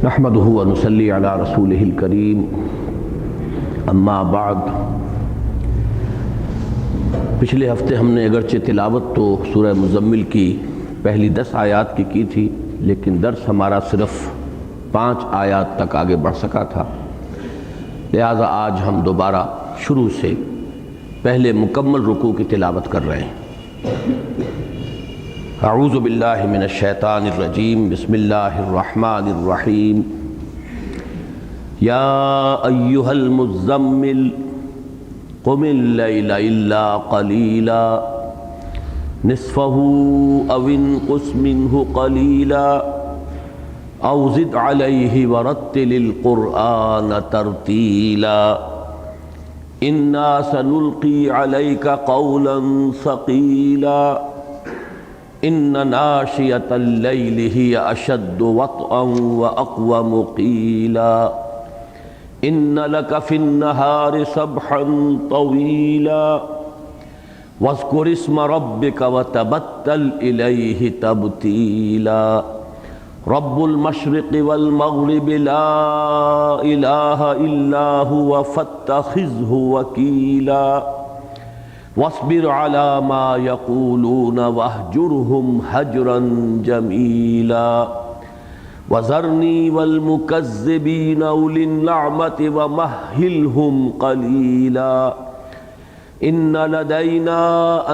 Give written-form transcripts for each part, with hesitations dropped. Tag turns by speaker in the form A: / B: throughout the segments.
A: نحمده ونصلي على رسوله الكريم اما بعد۔ پچھلے ہفتے ہم نے اگرچہ تلاوت تو سورہ مزمل کی پہلی 10 آیات کی تھی، لیکن درس ہمارا صرف 5 آیات تک آگے بڑھ سکا تھا، لہذا آج ہم دوبارہ شروع سے پہلے مکمل رکوع کی تلاوت کر رہے ہیں۔ اعوذ باللہ من الشیطان الرجیم، بسم اللہ الرحمن الرحیم۔ یا ایہا المزمل قم اللیل الا قلیلا نصفہ او انقص منہ قلیلا او زد علیہ ورتل القرآن ترتیلا انا سنلقی علیک قولا ثقیلا ان ناشئة اللیل ہی اشد وطئا واقوم قیلا ان لک فی النہار سبحا طویلا واذکر اسم ربک وتبتل الیہ تبتیلا رب المشرق والمغرب لا الہ الا هو فاتخذہ وکیلا واصبر على ما يقولون واهجرهم هجرا جميلا وذرني والمكذبين أولي النعمة ومهلهم قليلا إن لدينا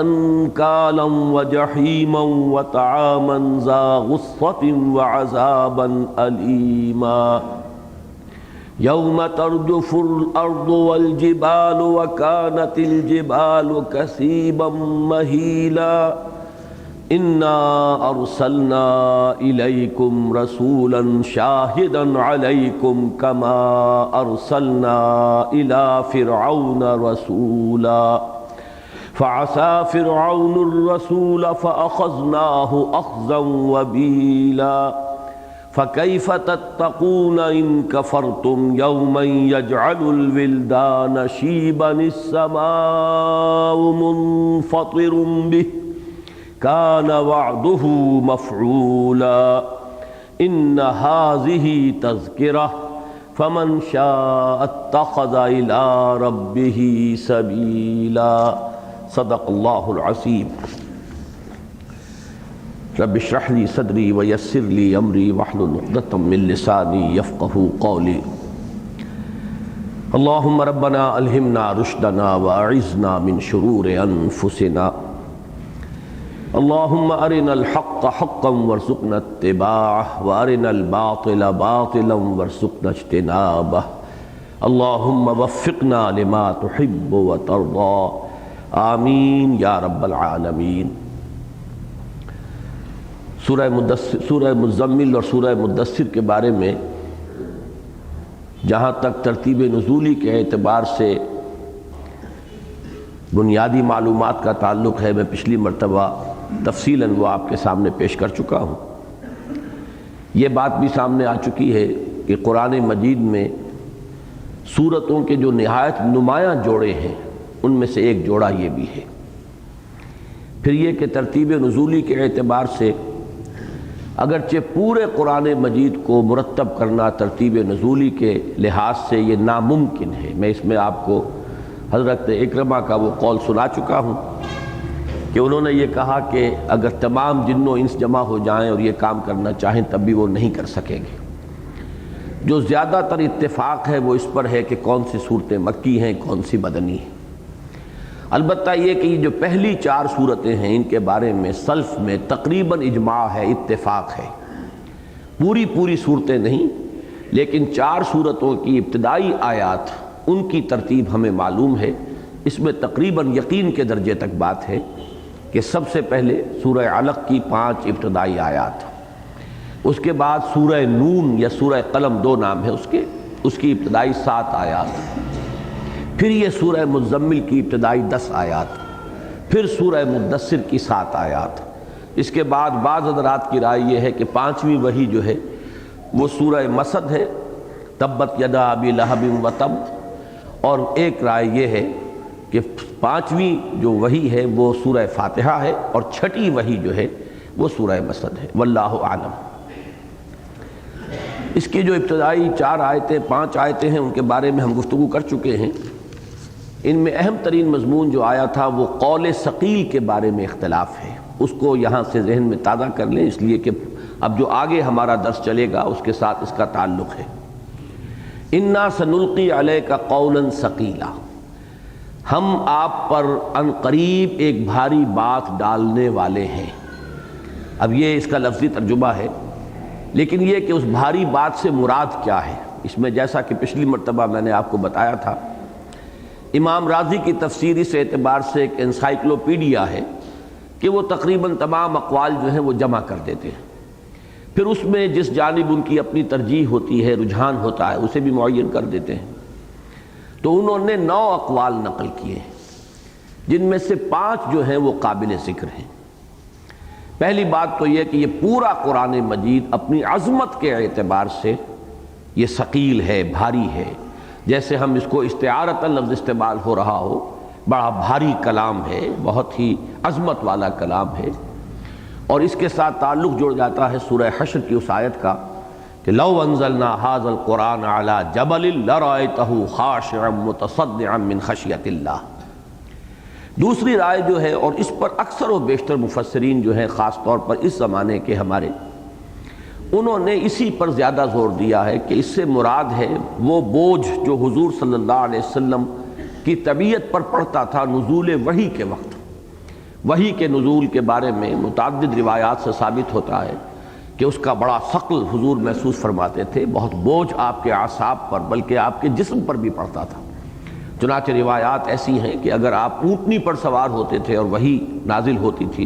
A: أنكالا وجحيما وطعاما ذا غصة وعذابا أليما یوم ترجف الارض والجبال وكانت الجبال كثيبا مهيلا انا ارسلنا اليكم رسولا شاهدا عليكم كما ارسلنا الى فرعون رسولا فعصى فرعون الرسول فاخذناه اخذا وبيلا فَكَيْفَ تَتَّقُونَ إِن كَفَرْتُمْ يَوْمًا يَجْعَلُ الْوِلْدَانَ شِيبًا السَّمَاءُ مُنفَطِرٌ بِهِ كَانَ وَعْدُهُ مَفْعُولًا إِنَّ هَٰذِهِ تَذْكِرَةٌ فَمَنْ شَاءَ اتَّخَذَ إِلَىٰ رَبِّهِ سَبِيلًا۔ صدق اللہ العظیم۔ رب اشرح لي صدری ویسر لي امری واحلل عقدۃ من لسانی یفقهوا قولی۔ اللہم ربنا الہمنا رشدنا واعذنا من شرور انفسنا۔ اللہم ارنا الحق حقا وارزقنا اتباعہ وارنا الباطل باطلا وارزقنا اجتنابہ۔ اللہم وفقنا لما تحب وترضى، آمین یا رب العالمین۔ سورہ مزمل اور سورہ مدثر کے بارے میں جہاں تک ترتیب نزولی کے اعتبار سے بنیادی معلومات کا تعلق ہے، میں پچھلی مرتبہ تفصیلاً وہ آپ کے سامنے پیش کر چکا ہوں۔ یہ بات بھی سامنے آ چکی ہے کہ قرآن مجید میں سورتوں کے جو نہایت نمایاں جوڑے ہیں ان میں سے ایک جوڑا یہ بھی ہے۔ پھر یہ کہ ترتیب نزولی کے اعتبار سے اگرچہ پورے قرآن مجید کو مرتب کرنا ترتیب نزولی کے لحاظ سے یہ ناممکن ہے، میں اس میں آپ کو حضرت اکرمہ کا وہ قول سنا چکا ہوں کہ انہوں نے یہ کہا کہ اگر تمام جن و انس جمع ہو جائیں اور یہ کام کرنا چاہیں تب بھی وہ نہیں کر سکیں گے۔ جو زیادہ تر اتفاق ہے وہ اس پر ہے کہ کون سی صورتیں مکی ہیں، کون سی مدنی ہیں۔ البتہ یہ کہ یہ جو پہلی 4 صورتیں ہیں ان کے بارے میں سلف میں تقریباً اجماع ہے، اتفاق ہے۔ پوری صورتیں نہیں، لیکن 4 صورتوں کی ابتدائی آیات ان کی ترتیب ہمیں معلوم ہے۔ اس میں تقریباً یقین کے درجے تک بات ہے کہ سب سے پہلے سورہ علق کی 5 ابتدائی آیات، اس کے بعد سورہ نون یا سورہ قلم 2 نام ہے اس کی ابتدائی 7 آیات، پھر یہ سورہ مزمل کی ابتدائی 10 آیات، پھر سورہ مدثر کی 7 آیات۔ اس کے بعد بعض حضرات کی رائے یہ ہے کہ 5ویں وحی جو ہے وہ سورہ مسد ہے، تبت یدا ابی لہب وتب، اور ایک رائے یہ ہے کہ 5ویں جو وحی ہے وہ سورہ فاتحہ ہے، اور 6ٹھی وحی جو ہے وہ سورہ مسد ہے۔ واللہ اعلم۔ اس کی جو ابتدائی 4 آیتیں 5 آیتیں ہیں ان کے بارے میں ہم گفتگو کر چکے ہیں۔ ان میں اہم ترین مضمون جو آیا تھا وہ قول ثقیل کے بارے میں اختلاف ہے، اس کو یہاں سے ذہن میں تازہ کر لیں، اس لیے کہ اب جو آگے ہمارا درس چلے گا اس کے ساتھ اس کا تعلق ہے۔ انا سنلقی علیک قولا ثقیلا، ہم آپ پر عن قریب ایک بھاری بات ڈالنے والے ہیں۔ اب یہ اس کا لفظی ترجمہ ہے، لیکن یہ کہ اس بھاری بات سے مراد کیا ہے، اس میں جیسا کہ پچھلی مرتبہ میں نے آپ کو بتایا تھا، امام رازی کی تفسیر اس اعتبار سے ایک انسائکلوپیڈیا ہے کہ وہ تقریباً تمام اقوال جو ہیں وہ جمع کر دیتے ہیں، پھر اس میں جس جانب ان کی اپنی ترجیح ہوتی ہے، رجحان ہوتا ہے، اسے بھی معین کر دیتے ہیں۔ تو انہوں نے 9 اقوال نقل کیے ہیں، جن میں سے 5 جو ہیں وہ قابل ذکر ہیں۔ پہلی بات تو یہ کہ یہ پورا قرآن مجید اپنی عظمت کے اعتبار سے یہ ثقیل ہے، بھاری ہے، جیسے ہم اس کو استعارۃ لفظ استعمال ہو رہا ہو، بڑا بھاری کلام ہے، بہت ہی عظمت والا کلام ہے۔ اور اس کے ساتھ تعلق جڑ جاتا ہے سورہ حشر کی اس آیت کا کہ لو انزلنا ھذا القرآن علی جبل لرأیتہ خاشعا متصدعا من خشیۃ اللہ۔ دوسری رائے جو ہے، اور اس پر اکثر و بیشتر مفسرین جو ہیں خاص طور پر اس زمانے کے ہمارے، انہوں نے اسی پر زیادہ زور دیا ہے کہ اس سے مراد ہے وہ بوجھ جو حضور صلی اللہ علیہ وسلم کی طبیعت پر پڑتا تھا نزول وحی کے وقت۔ وحی کے نزول کے بارے میں متعدد روایات سے ثابت ہوتا ہے کہ اس کا بڑا ثقل حضور محسوس فرماتے تھے، بہت بوجھ آپ کے اعصاب پر بلکہ آپ کے جسم پر بھی پڑتا تھا۔ چنانچہ روایات ایسی ہیں کہ اگر آپ اونٹنی پر سوار ہوتے تھے اور وحی نازل ہوتی تھی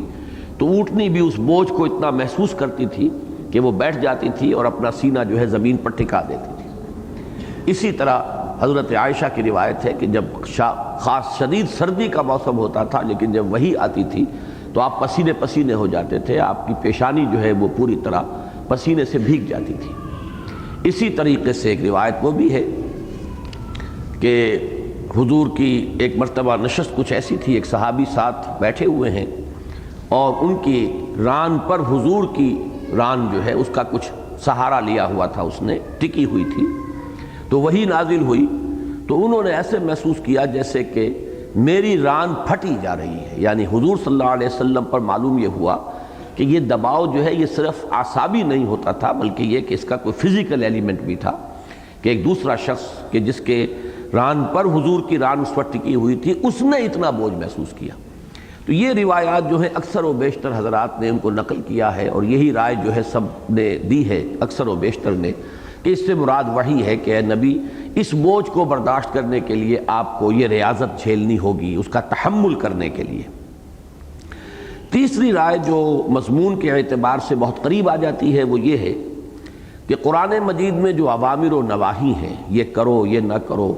A: تو اونٹنی بھی اس بوجھ کو اتنا محسوس کرتی تھی کہ وہ بیٹھ جاتی تھی اور اپنا سینہ جو ہے زمین پر ٹکا دیتی تھی۔ اسی طرح حضرت عائشہ کی روایت ہے کہ جب خاص شدید سردی کا موسم ہوتا تھا لیکن جب وحی آتی تھی تو آپ پسینے پسینے ہو جاتے تھے، آپ کی پیشانی جو ہے وہ پوری طرح پسینے سے بھیگ جاتی تھی۔ اسی طریقے سے ایک روایت وہ بھی ہے کہ حضور کی ایک مرتبہ نشست کچھ ایسی تھی، ایک صحابی ساتھ بیٹھے ہوئے ہیں اور ان کی ران پر حضور کی ران جو ہے اس کا کچھ سہارا لیا ہوا تھا، اس نے ٹکی ہوئی تھی، تو وہی نازل ہوئی تو انہوں نے ایسے محسوس کیا جیسے کہ میری ران پھٹی جا رہی ہے۔ یعنی حضور صلی اللہ علیہ وسلم پر معلوم یہ ہوا کہ یہ دباؤ جو ہے یہ صرف اعصابی نہیں ہوتا تھا بلکہ یہ کہ اس کا کوئی فزیکل ایلیمنٹ بھی تھا کہ ایک دوسرا شخص کہ جس کے ران پر حضور کی ران اس وقت ٹکی ہوئی تھی اس نے اتنا بوجھ محسوس کیا۔ تو یہ روایات جو ہیں اکثر و بیشتر حضرات نے ان کو نقل کیا ہے، اور یہی رائے جو ہے سب نے دی ہے اکثر و بیشتر نے کہ اس سے مراد وحی ہے کہ اے نبی اس بوجھ کو برداشت کرنے کے لیے آپ کو یہ ریاضت جھیلنی ہوگی، اس کا تحمل کرنے کے لیے۔ تیسری رائے جو مضمون کے اعتبار سے بہت قریب آ جاتی ہے وہ یہ ہے کہ قرآن مجید میں جو اوامر و نواہی ہیں، یہ کرو یہ نہ کرو،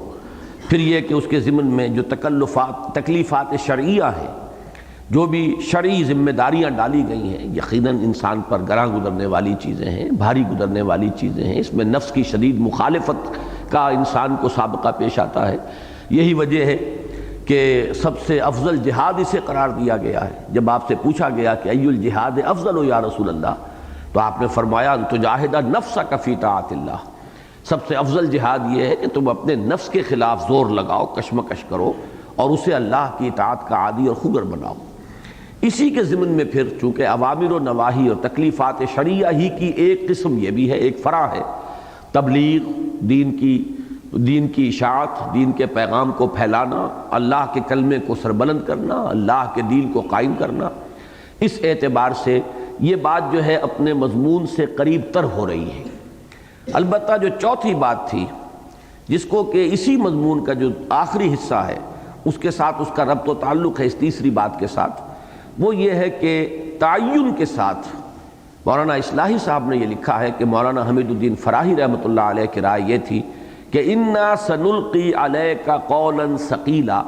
A: پھر یہ کہ اس کے ضمن میں جو تکلیفات شرعیہ ہیں، جو بھی شرعی ذمہ داریاں ڈالی گئی ہیں، یقیناً انسان پر گراں گزرنے والی چیزیں ہیں، بھاری گزرنے والی چیزیں ہیں، اس میں نفس کی شدید مخالفت کا انسان کو سابقہ پیش آتا ہے۔ یہی وجہ ہے کہ سب سے افضل جہاد اسے قرار دیا گیا ہے۔ جب آپ سے پوچھا گیا کہ ای الجہاد افضل یا رسول اللہ، تو آپ نے فرمایا ان تجاہد نفسک فی طاعت اللہ، سب سے افضل جہاد یہ ہے کہ تم اپنے نفس کے خلاف زور لگاؤ، کشمکش کرو اور اسے اللہ کی اطاعت کا عادی اور خوگر بناؤ۔ اسی کے ضمن میں پھر چونکہ اوامر و نواہی اور تکلیفات شرعیہ ہی کی ایک قسم یہ بھی ہے، ایک فرع ہے تبلیغ، دین کی اشاعت، دین کے پیغام کو پھیلانا، اللہ کے کلمے کو سربلند کرنا، اللہ کے دین کو قائم کرنا۔ اس اعتبار سے یہ بات جو ہے اپنے مضمون سے قریب تر ہو رہی ہے۔ البتہ جو چوتھی بات تھی جس کو کہ اسی مضمون کا جو آخری حصہ ہے اس کے ساتھ اس کا ربط و تعلق ہے اس تیسری بات کے ساتھ، وہ یہ ہے کہ تعین کے ساتھ مولانا اصلاحی صاحب نے یہ لکھا ہے کہ مولانا حمید الدین فراہی رحمۃ اللہ علیہ کی رائے یہ تھی کہ انا سنلقی علیک قولا ثقیلا،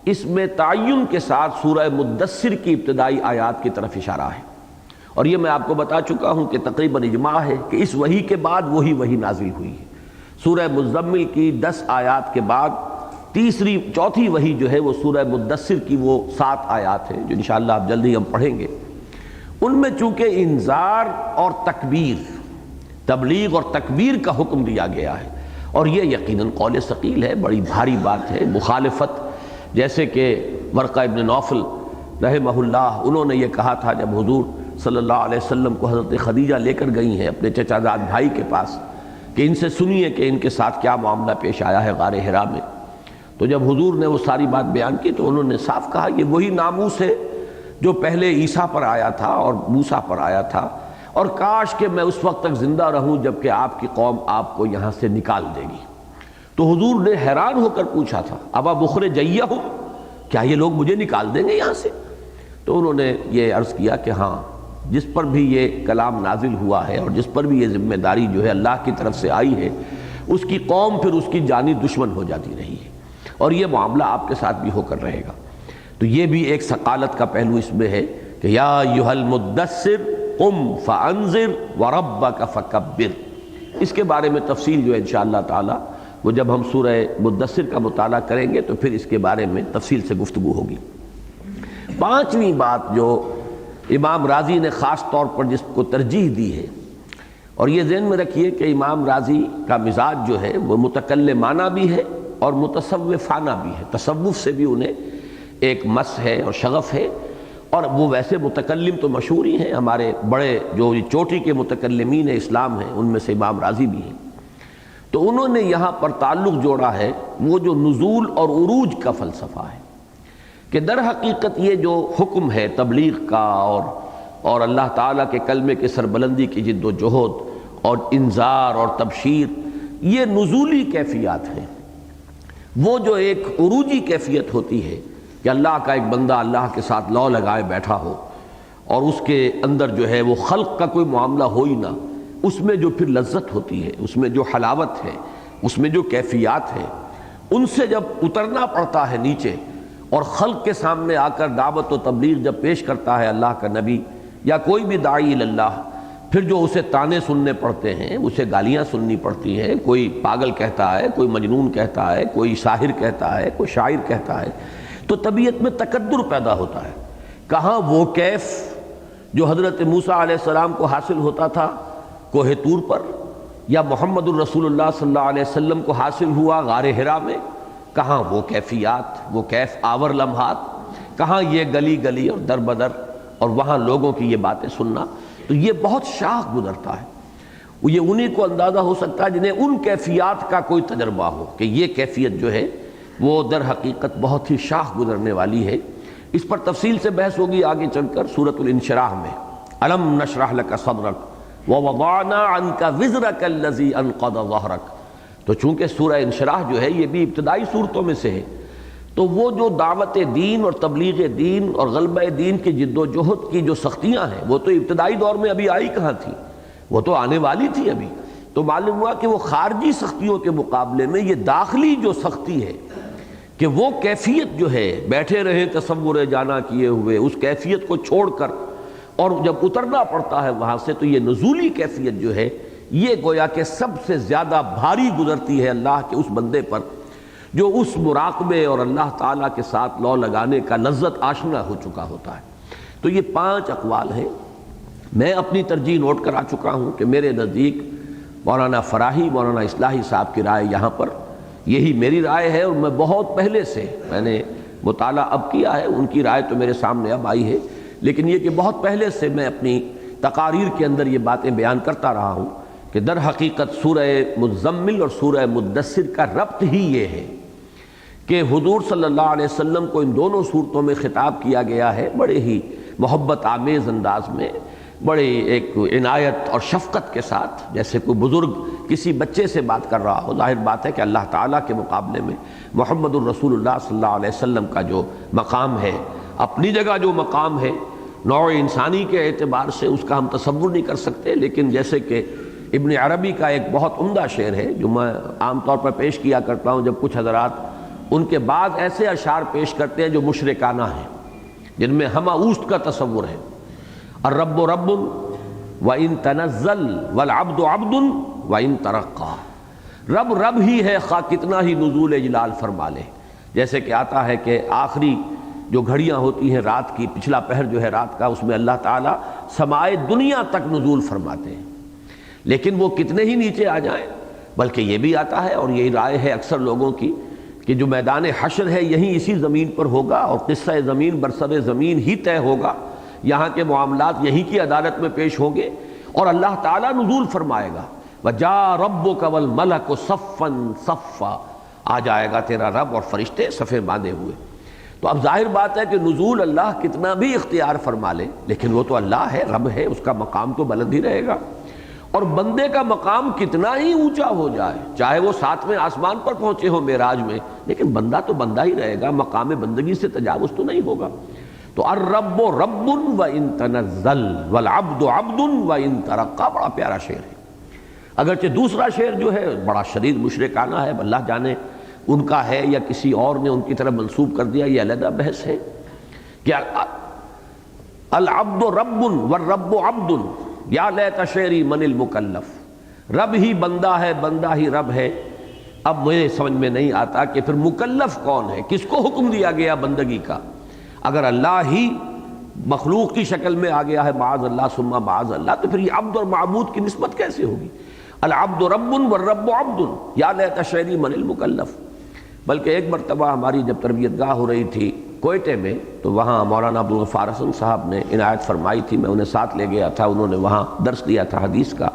A: اس میں تعین کے ساتھ سورہ مدثر کی ابتدائی آیات کی طرف اشارہ ہے، اور یہ میں آپ کو بتا چکا ہوں کہ تقریباً اجماع ہے کہ اس وحی کے بعد وہی نازل ہوئی ہے۔ سورہ مزمل کی 10 آیات کے بعد چوتھی وحی جو ہے وہ سورہ مدثر کی وہ 7 آیات ہیں جو انشاءاللہ آپ جلدی ہم پڑھیں گے۔ ان میں چونکہ انذار اور تکبیر تبلیغ اور تکبیر کا حکم دیا گیا ہے، اور یہ یقیناً قول ثقیل ہے، بڑی بھاری بات ہے۔ مخالفت، جیسے کہ ورقہ ابن نوفل رحمہ اللہ، انہوں نے یہ کہا تھا جب حضور صلی اللہ علیہ وسلم کو حضرت خدیجہ لے کر گئی ہیں اپنے چچا زاد بھائی کے پاس کہ ان سے سنیے کہ ان کے ساتھ کیا معاملہ پیش آیا ہے غار حرا میں، تو جب حضور نے وہ ساری بات بیان کی تو انہوں نے صاف کہا یہ وہی ناموس ہے جو پہلے عیسیٰ پر آیا تھا اور موسیٰ پر آیا تھا، اور کاش کہ میں اس وقت تک زندہ رہوں جب کہ آپ کی قوم آپ کو یہاں سے نکال دے گی۔ تو حضور نے حیران ہو کر پوچھا تھا ابا مخرجیہم، کیا یہ لوگ مجھے نکال دیں گے یہاں سے؟ تو انہوں نے یہ عرض کیا کہ ہاں، جس پر بھی یہ کلام نازل ہوا ہے اور جس پر بھی یہ ذمہ داری جو ہے اللہ کی طرف سے آئی ہے، اس کی قوم پھر اس کی جانی دشمن ہو جاتی رہی ہے، اور یہ معاملہ آپ کے ساتھ بھی ہو کر رہے گا۔ تو یہ بھی ایک ثقالت کا پہلو اس میں ہے کہ یا ایھا المدثر قم فانذر وربک فکبر۔ اس کے بارے میں تفصیل جو ہے انشاءاللہ تعالی وہ جب ہم سورہ مدثر کا مطالعہ کریں گے تو پھر اس کے بارے میں تفصیل سے گفتگو ہوگی۔ پانچویں بات جو امام رازی نے خاص طور پر جس کو ترجیح دی ہے، اور یہ ذہن میں رکھیے کہ امام رازی کا مزاج جو ہے وہ متکلمانہ بھی ہے اور متصوفانہ بھی ہے، تصوف سے بھی انہیں ایک مس ہے اور شغف ہے، اور وہ ویسے متکلم تو مشہور ہی ہیں، ہمارے بڑے جو چوٹی کے متکلمین اسلام ہیں ان میں سے امام رازی بھی ہیں۔ تو انہوں نے یہاں پر تعلق جوڑا ہے وہ جو نزول اور عروج کا فلسفہ ہے، کہ در حقیقت یہ جو حکم ہے تبلیغ کا اور اللہ تعالیٰ کے کلمے کے سربلندی کی جد و جہد اور انذار اور تبشیر، یہ نزولی کیفیات ہیں۔ وہ جو ایک عروجی کیفیت ہوتی ہے کہ اللہ کا ایک بندہ اللہ کے ساتھ لو لگائے بیٹھا ہو اور اس کے اندر جو ہے وہ خلق کا کوئی معاملہ ہو ہی نہ، اس میں جو پھر لذت ہوتی ہے، اس میں جو حلاوت ہے، اس میں جو کیفیات ہیں، ان سے جب اترنا پڑتا ہے نیچے اور خلق کے سامنے آ کر دعوت و تبلیغ جب پیش کرتا ہے اللہ کا نبی یا کوئی بھی داعی اللہ، پھر جو اسے تانے سننے پڑتے ہیں، اسے گالیاں سننی پڑتی ہیں، کوئی پاگل کہتا ہے، کوئی مجنون کہتا ہے، کوئی ساحر کہتا ہے، کوئی شاعر کہتا ہے، تو طبیعت میں تکدر پیدا ہوتا ہے۔ کہاں وہ کیف جو حضرت موسیٰ علیہ السلام کو حاصل ہوتا تھا کوہ طور پر، یا محمد الرسول اللہ صلی اللہ علیہ وسلم کو حاصل ہوا غار حرا میں، کہاں وہ کیفیات، وہ کیف آور لمحات، کہاں یہ گلی گلی اور در بدر اور وہاں لوگوں کی یہ باتیں سننا۔ تو یہ بہت شاخ گزرتا ہے، یہ انہی کو اندازہ ہو سکتا ہے جنہیں ان کیفیات کا کوئی تجربہ ہو کہ یہ کیفیت جو ہے وہ در حقیقت بہت ہی شاخ گزرنے والی ہے۔ اس پر تفصیل سے بحث ہوگی آگے چل کر سورۃ الانشراح میں، الم نشرح لک صدرک ووضعنا عنک وزرک الذی انقض ظہرک۔ تو چونکہ سورہ انشراح جو ہے یہ بھی ابتدائی صورتوں میں سے ہے، تو وہ جو دعوت دین اور تبلیغ دین اور غلبہ دین کی جد و جہد کی جو سختیاں ہیں وہ تو ابتدائی دور میں ابھی آئی کہاں تھی، وہ تو آنے والی تھی ابھی۔ تو معلوم ہوا کہ وہ خارجی سختیوں کے مقابلے میں یہ داخلی جو سختی ہے کہ وہ کیفیت جو ہے بیٹھے رہے تصور جانا کیے ہوئے، اس کیفیت کو چھوڑ کر اور جب اترنا پڑتا ہے وہاں سے، تو یہ نزولی کیفیت جو ہے یہ گویا کہ سب سے زیادہ بھاری گزرتی ہے اللہ کے اس بندے پر جو اس مراقبے اور اللہ تعالیٰ کے ساتھ لو لگانے کا لذت آشنا ہو چکا ہوتا ہے۔ تو یہ 5 اقوال ہیں۔ میں اپنی ترجیح نوٹ کرا چکا ہوں کہ میرے نزدیک مولانا فراہی، مولانا اصلاحی صاحب کی رائے یہاں پر یہی میری رائے ہے، اور میں بہت پہلے سے میں نے مطالعہ اب کیا ہے، ان کی رائے تو میرے سامنے اب آئی ہے، لیکن یہ کہ بہت پہلے سے میں اپنی تقاریر کے اندر یہ باتیں بیان کرتا رہا ہوں کہ در حقیقت سورہ مزمل اور سورہ مدثر کا ربط ہی یہ ہے کہ حضور صلی اللہ علیہ وسلم کو ان دونوں صورتوں میں خطاب کیا گیا ہے بڑے ہی محبت آمیز انداز میں، بڑے ایک عنایت اور شفقت کے ساتھ، جیسے کوئی بزرگ کسی بچے سے بات کر رہا ہو۔ ظاہر بات ہے کہ اللہ تعالیٰ کے مقابلے میں محمد الرسول اللہ صلی اللہ علیہ وسلم کا جو مقام ہے، اپنی جگہ جو مقام ہے نوع انسانی کے اعتبار سے اس کا ہم تصور نہیں کر سکتے، لیکن جیسے کہ ابن عربی کا ایک بہت عمدہ شعر ہے جو میں عام طور پر پیش کیا کرتا ہوں جب کچھ حضرات ان کے بعد ایسے اشعار پیش کرتے ہیں جو مشرکانہ ہیں، جن میں ہمہ اوست کا تصور ہے۔ الرب رب وَإِن تنزل والعبد عبد وَإِن ترقى، رب رب ہی ہے خواہ کتنا ہی نزول جلال فرما لے۔ جیسے کہ آتا ہے کہ آخری جو گھڑیاں ہوتی ہیں رات کی، پچھلا پہر جو ہے رات کا، اس میں اللہ تعالیٰ سمائے دنیا تک نزول فرماتے ہیں، لیکن وہ کتنے ہی نیچے آ جائیں، بلکہ یہ بھی آتا ہے اور یہی رائے ہے اکثر لوگوں کی کہ جو میدان حشر ہے یہیں اسی زمین پر ہوگا اور قصہ زمین برسر زمین ہی طے ہوگا، یہاں کے معاملات یہیں کی عدالت میں پیش ہوں گے اور اللہ تعالیٰ نزول فرمائے گا، وَجَاءَ رَبُّكَ وَالْمَلَكُ صَفًّا صَفًّا، آ جائے گا تیرا رب اور فرشتے صفے باندھے ہوئے۔ تو اب ظاہر بات ہے کہ نزول اللہ کتنا بھی اختیار فرما لے لیکن وہ تو اللہ ہے، رب ہے، اس کا مقام تو بلند ہی رہے گا، اور بندے کا مقام کتنا ہی اونچا ہو جائے، چاہے وہ 7ویں آسمان پر پہنچے ہو معراج میں، لیکن بندہ تو بندہ ہی رہے گا، مقام بندگی سے تجاوز تو نہیں ہوگا۔ تو الرب رب وان تنزل والعبد عبد وان ترقى، بڑا پیارا شعر ہے۔ اگرچہ دوسرا شعر جو ہے بڑا شدید مشرکانہ ہے، اللہ جانے ان کا ہے یا کسی اور نے ان کی طرف منسوب کر دیا، یہ علیحدہ بحث ہے کہ العبد رب والرب عبد یا لیت شعری من المکلف، رب ہی بندہ ہے، بندہ ہی رب ہے۔ اب مجھے سمجھ میں نہیں آتا کہ پھر مکلف کون ہے، کس کو حکم دیا گیا بندگی کا؟ اگر اللہ ہی مخلوق کی شکل میں آ گیا ہے معاذ اللہ ثم معاذ اللہ، تو پھر یہ عبد اور معبود کی نسبت کیسے ہوگی؟ العبد رب والرب عبد یا لیت شعری من المکلف۔ بلکہ ایک مرتبہ ہماری جب تربیت گاہ ہو رہی تھی کوئٹے میں، تو وہاں مولانا عبدالغفار حسن صاحب نے عنایت فرمائی تھی، میں انہیں ساتھ لے گیا تھا، انہوں نے وہاں درس دیا تھا حدیث کا،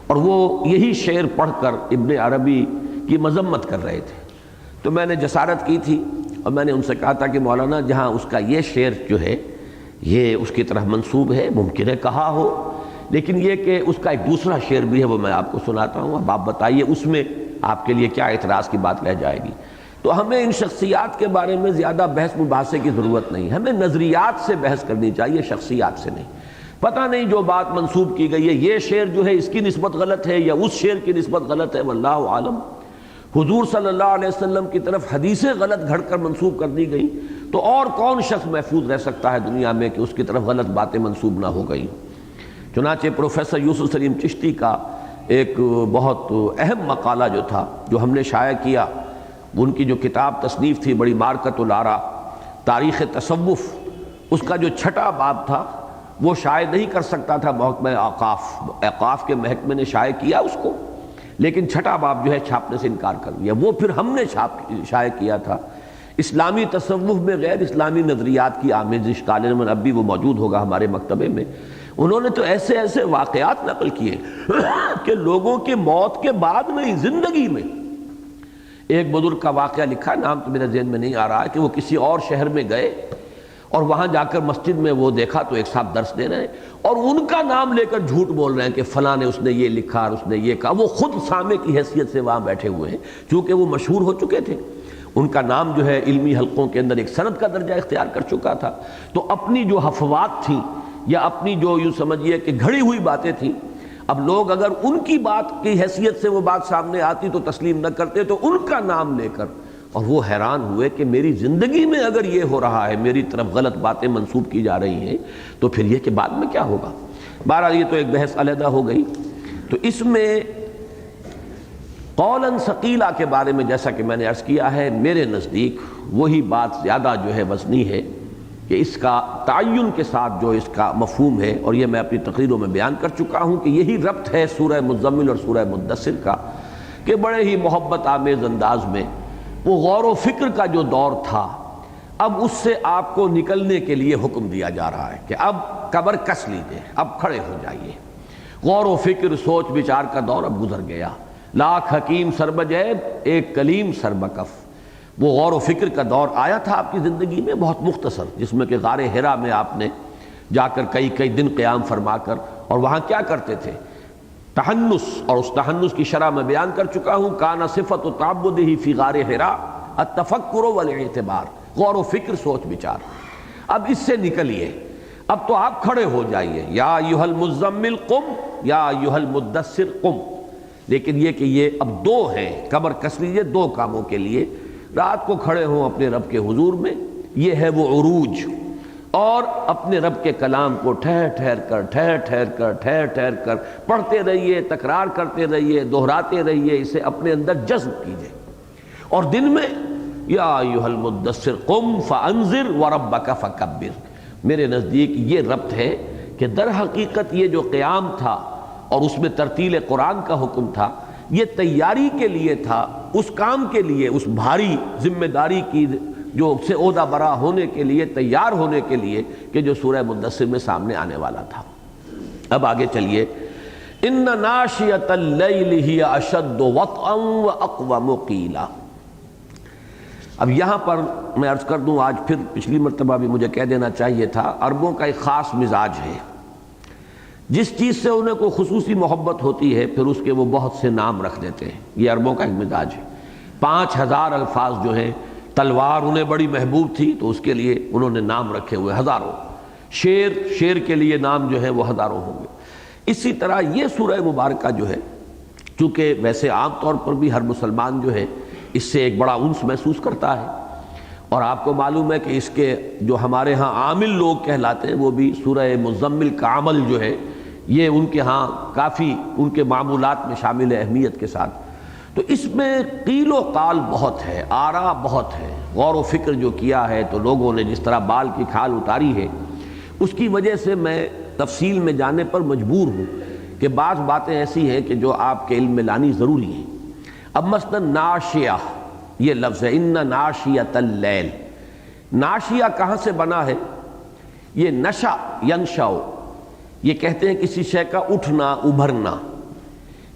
A: اور وہ یہی شعر پڑھ کر ابن عربی کی مذمت کر رہے تھے۔ تو میں نے جسارت کی تھی اور میں نے ان سے کہا تھا کہ مولانا جہاں اس کا یہ شعر جو ہے یہ اس کی طرف منسوب ہے، ممکن ہے کہا ہو، لیکن یہ کہ اس کا ایک دوسرا شعر بھی ہے، وہ میں آپ کو سناتا ہوں، اب آپ بتائیے اس میں آپ کے لیے کیا اعتراض کی بات رہ جائے گی۔ تو ہمیں ان شخصیات کے بارے میں زیادہ بحث مباحثے کی ضرورت نہیں، ہمیں نظریات سے بحث کرنی چاہیے، شخصیات سے نہیں۔ پتہ نہیں جو بات منسوب کی گئی ہے، یہ شعر جو ہے اس کی نسبت غلط ہے یا اس شعر کی نسبت غلط ہے، واللہ عالم۔ حضور صلی اللہ علیہ وسلم کی طرف حدیثیں غلط گھڑ کر منسوب کر دی گئی تو اور کون شخص محفوظ رہ سکتا ہے دنیا میں کہ اس کی طرف غلط باتیں منسوب نہ ہو گئی۔ چنانچہ پروفیسر یوسف سلیم چشتی کا ایک بہت اہم مقالہ جو تھا، جو ہم نے شائع کیا، ان کی جو کتاب تصنیف تھی بڑی مارکۃ الآراء تاریخ تصوف، اس کا جو 6واں باب تھا وہ شائع نہیں کر سکتا تھا محکمہ اوقاف کے محکمے نے شائع کیا اس کو، لیکن 6واں باب جو ہے چھاپنے سے انکار کر دیا، وہ پھر ہم نے شائع کیا تھا۔ اسلامی تصوف میں غیر اسلامی نظریات کی آمیزش، غالباً اب بھی وہ موجود ہوگا ہمارے مکتبے میں۔ انہوں نے تو ایسے ایسے واقعات نقل کیے کہ لوگوں کے موت کے بعد نہیں، زندگی میں۔ ایک بزرگ کا واقعہ لکھا، نام تو میرے ذہن میں نہیں آ رہا ہے، کہ وہ کسی اور شہر میں گئے اور وہاں جا کر مسجد میں وہ دیکھا تو ایک صاحب درس دے رہے ہیں اور ان کا نام لے کر جھوٹ بول رہے ہیں کہ فلاں نے اس نے یہ لکھا اور اس نے یہ کہا۔ وہ خود سامع کی حیثیت سے وہاں بیٹھے ہوئے ہیں، چونکہ وہ مشہور ہو چکے تھے، ان کا نام جو ہے علمی حلقوں کے اندر ایک سند کا درجہ اختیار کر چکا تھا، تو اپنی جو حفوات تھیں یا اپنی جو یوں سمجھیے کہ گھڑی ہوئی باتیں تھیں، اب لوگ اگر ان کی بات کی حیثیت سے وہ بات سامنے آتی تو تسلیم نہ کرتے، تو ان کا نام لے کر، اور وہ حیران ہوئے کہ میری زندگی میں اگر یہ ہو رہا ہے، میری طرف غلط باتیں منسوب کی جا رہی ہیں، تو پھر یہ کہ بعد میں کیا ہوگا۔ بہرحال یہ تو ایک بحث علیحدہ ہو گئی۔ تو اس میں قولاً ثقیلا کے بارے میں جیسا کہ میں نے عرض کیا ہے، میرے نزدیک وہی بات زیادہ جو ہے وزنی ہے کہ اس کا تعین کے ساتھ جو اس کا مفہوم ہے، اور یہ میں اپنی تقریروں میں بیان کر چکا ہوں کہ یہی ربط ہے سورہ مزمل اور سورہ مدثر کا، کہ بڑے ہی محبت آمیز انداز میں وہ غور و فکر کا جو دور تھا، اب اس سے آپ کو نکلنے کے لیے حکم دیا جا رہا ہے کہ اب کمر کس لیجیے، اب کھڑے ہو جائیے۔ غور و فکر سوچ بچار کا دور اب گزر گیا، لاکھ حکیم سر بجیب ایک کلیم سر بکف۔ وہ غور و فکر کا دور آیا تھا آپ کی زندگی میں، بہت مختصر، جس میں کہ غار حرا میں آپ نے جا کر کئی دن قیام فرما کر، اور وہاں کیا کرتے تھے؟ تحنس، اور اس تحنس کی شرح میں بیان کر چکا ہوں، کانا صفت تعبدہ فی غار حرا التفکر والاعتبار، غور و فکر سوچ بچار۔ اب اس سے نکلیے، اب تو آپ کھڑے ہو جائیے، یا ایھا المزمل قم یا ایھا المدثر قم۔ لیکن یہ کہ یہ اب دو ہیں، کمر کس لیجیے دو کاموں کے لیے، رات کو کھڑے ہوں اپنے رب کے حضور میں، یہ ہے وہ عروج، اور اپنے رب کے کلام کو ٹھہر ٹھہر کر پڑھتے رہیے، تکرار کرتے رہیے، دہراتے رہیے، اسے اپنے اندر جذب کیجئے۔ اور دن میں یا ایھا المدثر قم فانذر وربک فکبر۔ میرے نزدیک یہ ربط ہے کہ در حقیقت یہ جو قیام تھا اور اس میں ترتیل قرآن کا حکم تھا، یہ تیاری کے لیے تھا، اس کام کے لیے، اس بھاری ذمہ داری کی جو سے عہدہ برا ہونے کے لیے، تیار ہونے کے لیے کہ جو سورہ مدثر میں سامنے آنے والا تھا۔ اب آگے چلیے، ان ناشئۃ اللیل ہی اشد وطئا واقوم قیلا۔ اب یہاں پر میں عرض کر دوں، آج پھر پچھلی مرتبہ بھی مجھے کہہ دینا چاہیے تھا، عربوں کا ایک خاص مزاج ہے، جس چیز سے انہیں کوئی خصوصی محبت ہوتی ہے پھر اس کے وہ بہت سے نام رکھ دیتے ہیں۔ یہ عربوں کا ایک مزاج ہے۔ 5000 الفاظ جو ہیں، تلوار انہیں بڑی محبوب تھی تو اس کے لیے انہوں نے نام رکھے ہوئے ہزاروں، شیر کے لیے نام جو ہے وہ ہزاروں ہوں گے۔ اسی طرح یہ سورہ مبارکہ جو ہے، چونکہ ویسے عام طور پر بھی ہر مسلمان جو ہے اس سے ایک بڑا انس محسوس کرتا ہے، اور آپ کو معلوم ہے کہ اس کے جو ہمارے ہاں عامل لوگ کہلاتے ہیں وہ بھی سورہ مزمل کا عمل جو ہے یہ ان کے ہاں کافی ان کے معمولات میں شامل اہمیت کے ساتھ۔ تو اس میں قیل و قال بہت ہے، آراء بہت ہے، غور و فکر جو کیا ہے تو لوگوں نے جس طرح بال کی کھال اتاری ہے، اس کی وجہ سے میں تفصیل میں جانے پر مجبور ہوں کہ بعض باتیں ایسی ہیں کہ جو آپ کے علم میں لانی ضروری ہیں۔ اب مثلا ناشیہ یہ لفظ ہے، ان ناشیۃ اللیل، ناشیہ کہاں سے بنا ہے؟ یہ نشا ینشا، یہ کہتے ہیں کسی شے کا اٹھنا ابھرنا،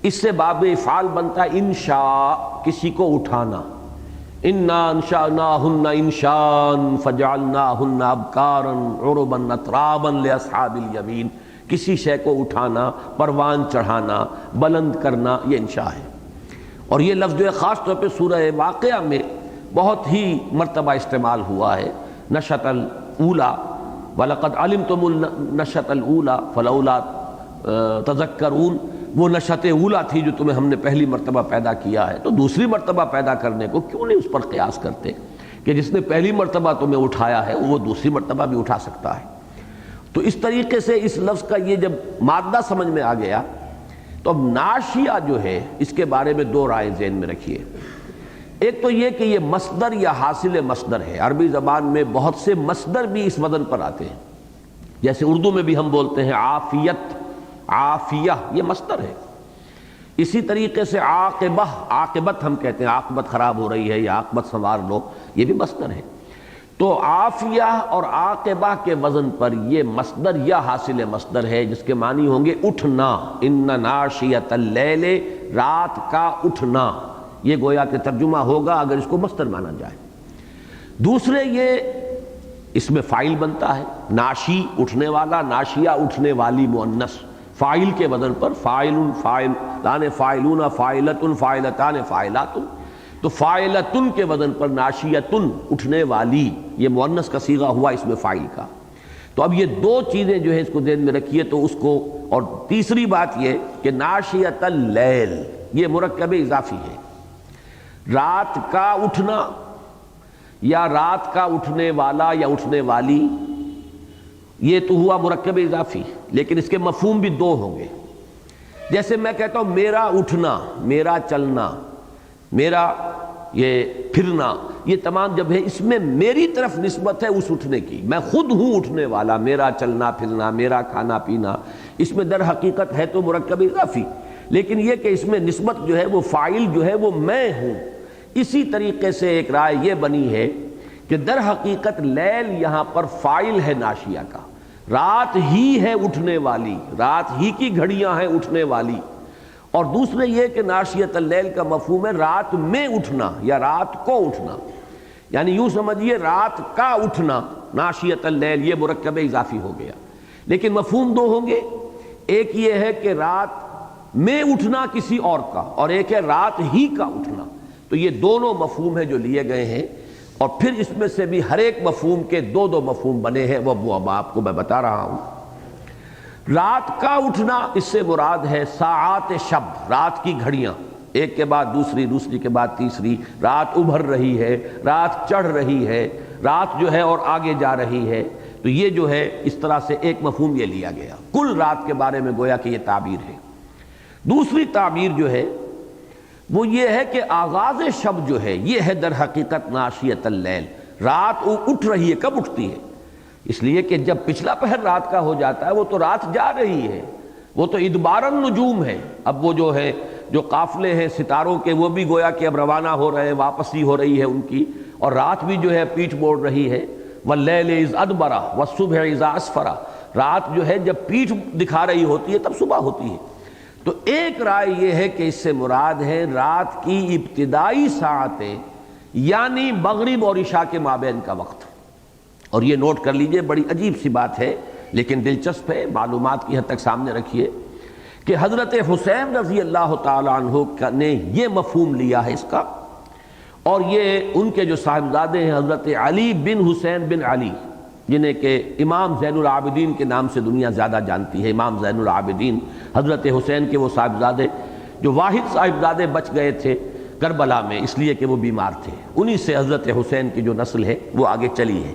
A: اس سے باب افعال بنتا ہے انشاء، کسی کو اٹھانا، انا انشأناہن انشاء فجعلناہن ابکارا عربا اترابا لاصحاب الیمین، کسی شے کو اٹھانا، پروان چڑھانا، بلند کرنا، یہ انشاء ہے۔ اور یہ لفظ جو ہے خاص طور پہ سورہ واقعہ میں بہت ہی مرتبہ استعمال ہوا ہے، نشأۃ الاولیٰ، وَلَقَدْ عَلِمْتُمُ النَّشْأَةَ الْأُولَىٰ فَلَوْلَا تَذَكَّرُونَ، وہ نشأۃ اولیٰ تھی جو تمہیں ہم نے پہلی مرتبہ پیدا کیا ہے، تو دوسری مرتبہ پیدا کرنے کو کیوں نہیں اس پر قیاس کرتے کہ جس نے پہلی مرتبہ تمہیں اٹھایا ہے وہ دوسری مرتبہ بھی اٹھا سکتا ہے۔ تو اس طریقے سے اس لفظ کا یہ جب مادہ سمجھ میں آ گیا تو اب ناشیہ جو ہے اس کے بارے میں دو رائے ذہن میں رکھیے۔ ایک تو یہ کہ یہ مصدر یا حاصل مصدر ہے، عربی زبان میں بہت سے مصدر بھی اس وزن پر آتے ہیں، جیسے اردو میں بھی ہم بولتے ہیں عافیت، عافیہ یہ مصدر ہے۔ اسی طریقے سے عاقبہ، عاقبت ہم کہتے ہیں، عاقبت خراب ہو رہی ہے یا عاقبت سنوار لو، یہ بھی مصدر ہے۔ تو عافیہ اور عاقبہ کے وزن پر یہ مصدر یا حاصل مصدر ہے، جس کے معنی ہوں گے اٹھنا، ان ناشیۃ اللیل، رات کا اٹھنا، یہ گویا کہ ترجمہ ہوگا اگر اس کو مصدر مانا جائے۔ دوسرے یہ اس میں فاعل بنتا ہے، ناشی اٹھنے والا، ناشیہ اٹھنے والی مؤنث، فاعل کے وزن پر فاعل، فاعلان، فاعلون، فاعلۃ، فاعلتان، فاعلات، تو فاعلتن کے وزن پر ناشیتن اٹھنے والی، یہ مؤنث کا صیغہ ہوا اس میں فاعل کا۔ تو اب یہ دو چیزیں جو ہے اس کو ذہن میں رکھیے تو اس کو، اور تیسری بات یہ کہ ناشیۃ اللیل یہ مرکب اضافی ہے، رات کا اٹھنا یا رات کا اٹھنے والا یا اٹھنے والی، یہ تو ہوا مرکب اضافی، لیکن اس کے مفہوم بھی دو ہوں گے۔ جیسے میں کہتا ہوں میرا اٹھنا، میرا چلنا، میرا یہ پھرنا، یہ تمام جب ہے اس میں میری طرف نسبت ہے اس اٹھنے کی، میں خود ہوں اٹھنے والا، میرا چلنا پھرنا، میرا کھانا پینا، اس میں در حقیقت ہے تو مرکب اضافی، لیکن یہ کہ اس میں نسبت جو ہے وہ فاعل جو ہے وہ میں ہوں۔ اسی طریقے سے ایک رائے یہ بنی ہے کہ در حقیقت لیل یہاں پر فاعل ہے ناشیہ کا، رات ہی ہے اٹھنے والی، رات ہی کی گھڑیاں ہیں اٹھنے والی۔ اور دوسرے یہ کہ ناشیۃ اللیل کا مفہوم ہے رات میں اٹھنا یا رات کو اٹھنا، یعنی یوں سمجھیے رات کا اٹھنا، ناشیۃ اللیل یہ مرکب اضافی ہو گیا، لیکن مفہوم دو ہوں گے، ایک یہ ہے کہ رات میں اٹھنا کسی اور کا، اور ایک ہے رات ہی کا اٹھنا۔ تو یہ دونوں مفہوم ہیں جو لیے گئے ہیں، اور پھر اس میں سے بھی ہر ایک مفہوم کے دو دو مفہوم بنے ہیں، وہ اب آپ کو میں بتا رہا ہوں۔ رات کا اٹھنا اس سے مراد ہے ساعات شب، رات کی گھڑیاں، ایک کے بعد دوسری، دوسری کے بعد تیسری، رات ابھر رہی ہے، رات چڑھ رہی ہے، رات جو ہے اور آگے جا رہی ہے، تو یہ جو ہے اس طرح سے ایک مفہوم یہ لیا گیا، کل رات کے بارے میں گویا کہ یہ تعبیر ہے۔ دوسری تعبیر جو ہے وہ یہ ہے کہ آغاز شب جو ہے یہ ہے در حقیقت ناشیۃ اللیل، رات اٹھ رہی ہے، کب اٹھتی ہے؟ اس لیے کہ جب پچھلا پہر رات کا ہو جاتا ہے وہ تو رات جا رہی ہے، وہ تو ادبار النجوم ہے. اب وہ جو ہے جو قافلے ہیں ستاروں کے وہ بھی گویا کہ اب روانہ ہو رہے ہیں، واپسی ہو رہی ہے ان کی، اور رات بھی جو ہے پیٹھ موڑ رہی ہے. واللیل اذ ادبر والصبح اذا اسفر، رات جو ہے جب پیٹھ دکھا رہی ہوتی ہے تب صبح ہوتی ہے. تو ایک رائے یہ ہے کہ اس سے مراد ہے رات کی ابتدائی ساعتیں، یعنی مغرب اور عشاء کے مابین کا وقت. اور یہ نوٹ کر لیجئے، بڑی عجیب سی بات ہے لیکن دلچسپ ہے، معلومات کی حد تک سامنے رکھیے کہ حضرت حسین رضی اللہ تعالی عنہ نے یہ مفہوم لیا ہے اس کا، اور یہ ان کے جو صاحبزادے ہیں حضرت علی بن حسین بن علی، جنہیں کہ امام زین العابدین کے نام سے دنیا زیادہ جانتی ہے. امام زین العابدین حضرت حسین کے وہ صاحبزادے جو واحد صاحبزادے بچ گئے تھے کربلا میں اس لیے کہ وہ بیمار تھے، انہی سے حضرت حسین کی جو نسل ہے وہ آگے چلی ہے.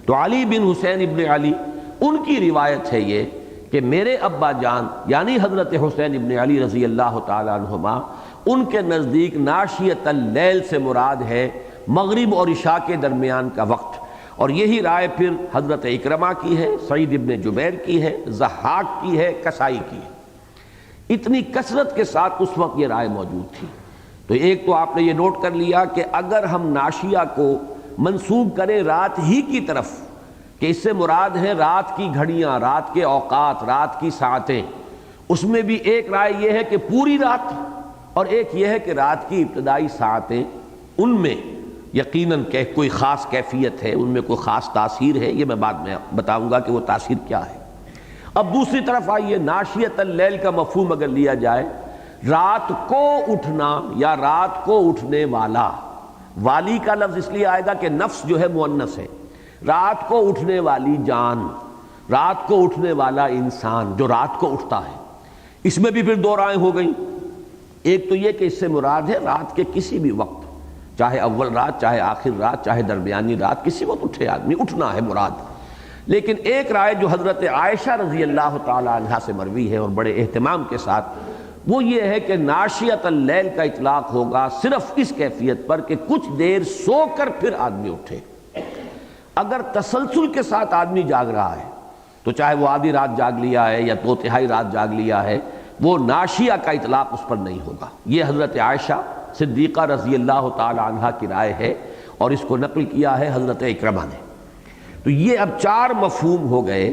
A: تو علی بن حسین ابن علی، ان کی روایت ہے یہ کہ میرے ابا جان یعنی حضرت حسین ابن علی رضی اللہ تعالی عنہما، ان کے نزدیک ناشیۃ اللیل سے مراد ہے مغرب اور عشاء کے درمیان کا وقت. اور یہی رائے پھر حضرت اکرمہ کی ہے، سعید ابن جبیر کی ہے، ضحاک کی ہے، کسائی کی ہے. اتنی کثرت کے ساتھ اس وقت یہ رائے موجود تھی. تو ایک تو آپ نے یہ نوٹ کر لیا کہ اگر ہم ناشیہ کو منسوب کریں رات ہی کی طرف کہ اس سے مراد ہے رات کی گھڑیاں، رات کے اوقات، رات کی ساعتیں، اس میں بھی ایک رائے یہ ہے کہ پوری رات، اور ایک یہ ہے کہ رات کی ابتدائی ساعتیں، ان میں یقیناً کہ کوئی خاص کیفیت ہے، ان میں کوئی خاص تاثیر ہے. یہ میں بعد میں بتاؤں گا کہ وہ تاثیر کیا ہے. اب دوسری طرف آئیے، ناشیۃ اللیل کا مفہوم اگر لیا جائے، رات کو اٹھنا یا رات کو اٹھنے والا، والی کا لفظ اس لیے آئے گا کہ نفس جو ہے مؤنث ہے، رات کو اٹھنے والی جان، رات کو اٹھنے والا انسان جو رات کو اٹھتا ہے. اس میں بھی پھر دو رائیں ہو گئیں. ایک تو یہ کہ اس سے مراد ہے رات کے کسی بھی وقت، چاہے اول رات، چاہے آخر رات، چاہے درمیانی رات، کسی وقت اٹھے آدمی، اٹھنا ہے مراد. لیکن ایک رائے جو حضرت عائشہ رضی اللہ تعالی عنہا سے مروی ہے اور بڑے اہتمام کے ساتھ، وہ یہ ہے کہ ناشیۃ اللیل کا اطلاق ہوگا صرف اس کیفیت پر کہ کچھ دیر سو کر پھر آدمی اٹھے. اگر تسلسل کے ساتھ آدمی جاگ رہا ہے تو چاہے وہ آدھی رات جاگ لیا ہے یا 2/3 رات جاگ لیا ہے، وہ ناشیہ کا اطلاق اس پر نہیں ہوگا. یہ حضرت عائشہ صدیقہ رضی اللہ تعالی عنہا کی رائے ہے اور اس کو نقل کیا ہے حضرت اکرمہ نے. تو یہ اب 4 مفہوم ہو گئے،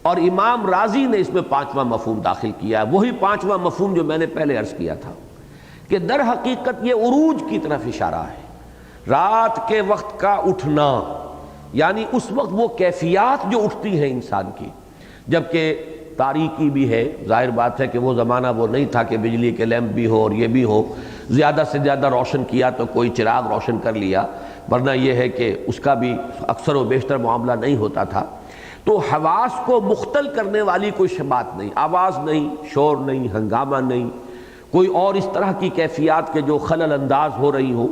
A: اور امام رازی نے اس میں 5واں مفہوم داخل کیا ہے. وہی 5واں مفہوم جو میں نے پہلے عرض کیا تھا کہ در حقیقت یہ عروج کی طرف اشارہ ہے. رات کے وقت کا اٹھنا، یعنی اس وقت وہ کیفیات جو اٹھتی ہیں انسان کی، جبکہ تاریکی بھی ہے. ظاہر بات ہے کہ وہ زمانہ وہ نہیں تھا کہ بجلی کے لیمپ بھی ہو اور یہ بھی ہو، زیادہ سے زیادہ روشن کیا تو کوئی چراغ روشن کر لیا، ورنہ یہ ہے کہ اس کا بھی اکثر و بیشتر معاملہ نہیں ہوتا تھا. تو حواس کو مختل کرنے والی کوئی بات نہیں، آواز نہیں، شور نہیں، ہنگامہ نہیں، کوئی اور اس طرح کی کیفیات کے جو خلل انداز ہو رہی ہوں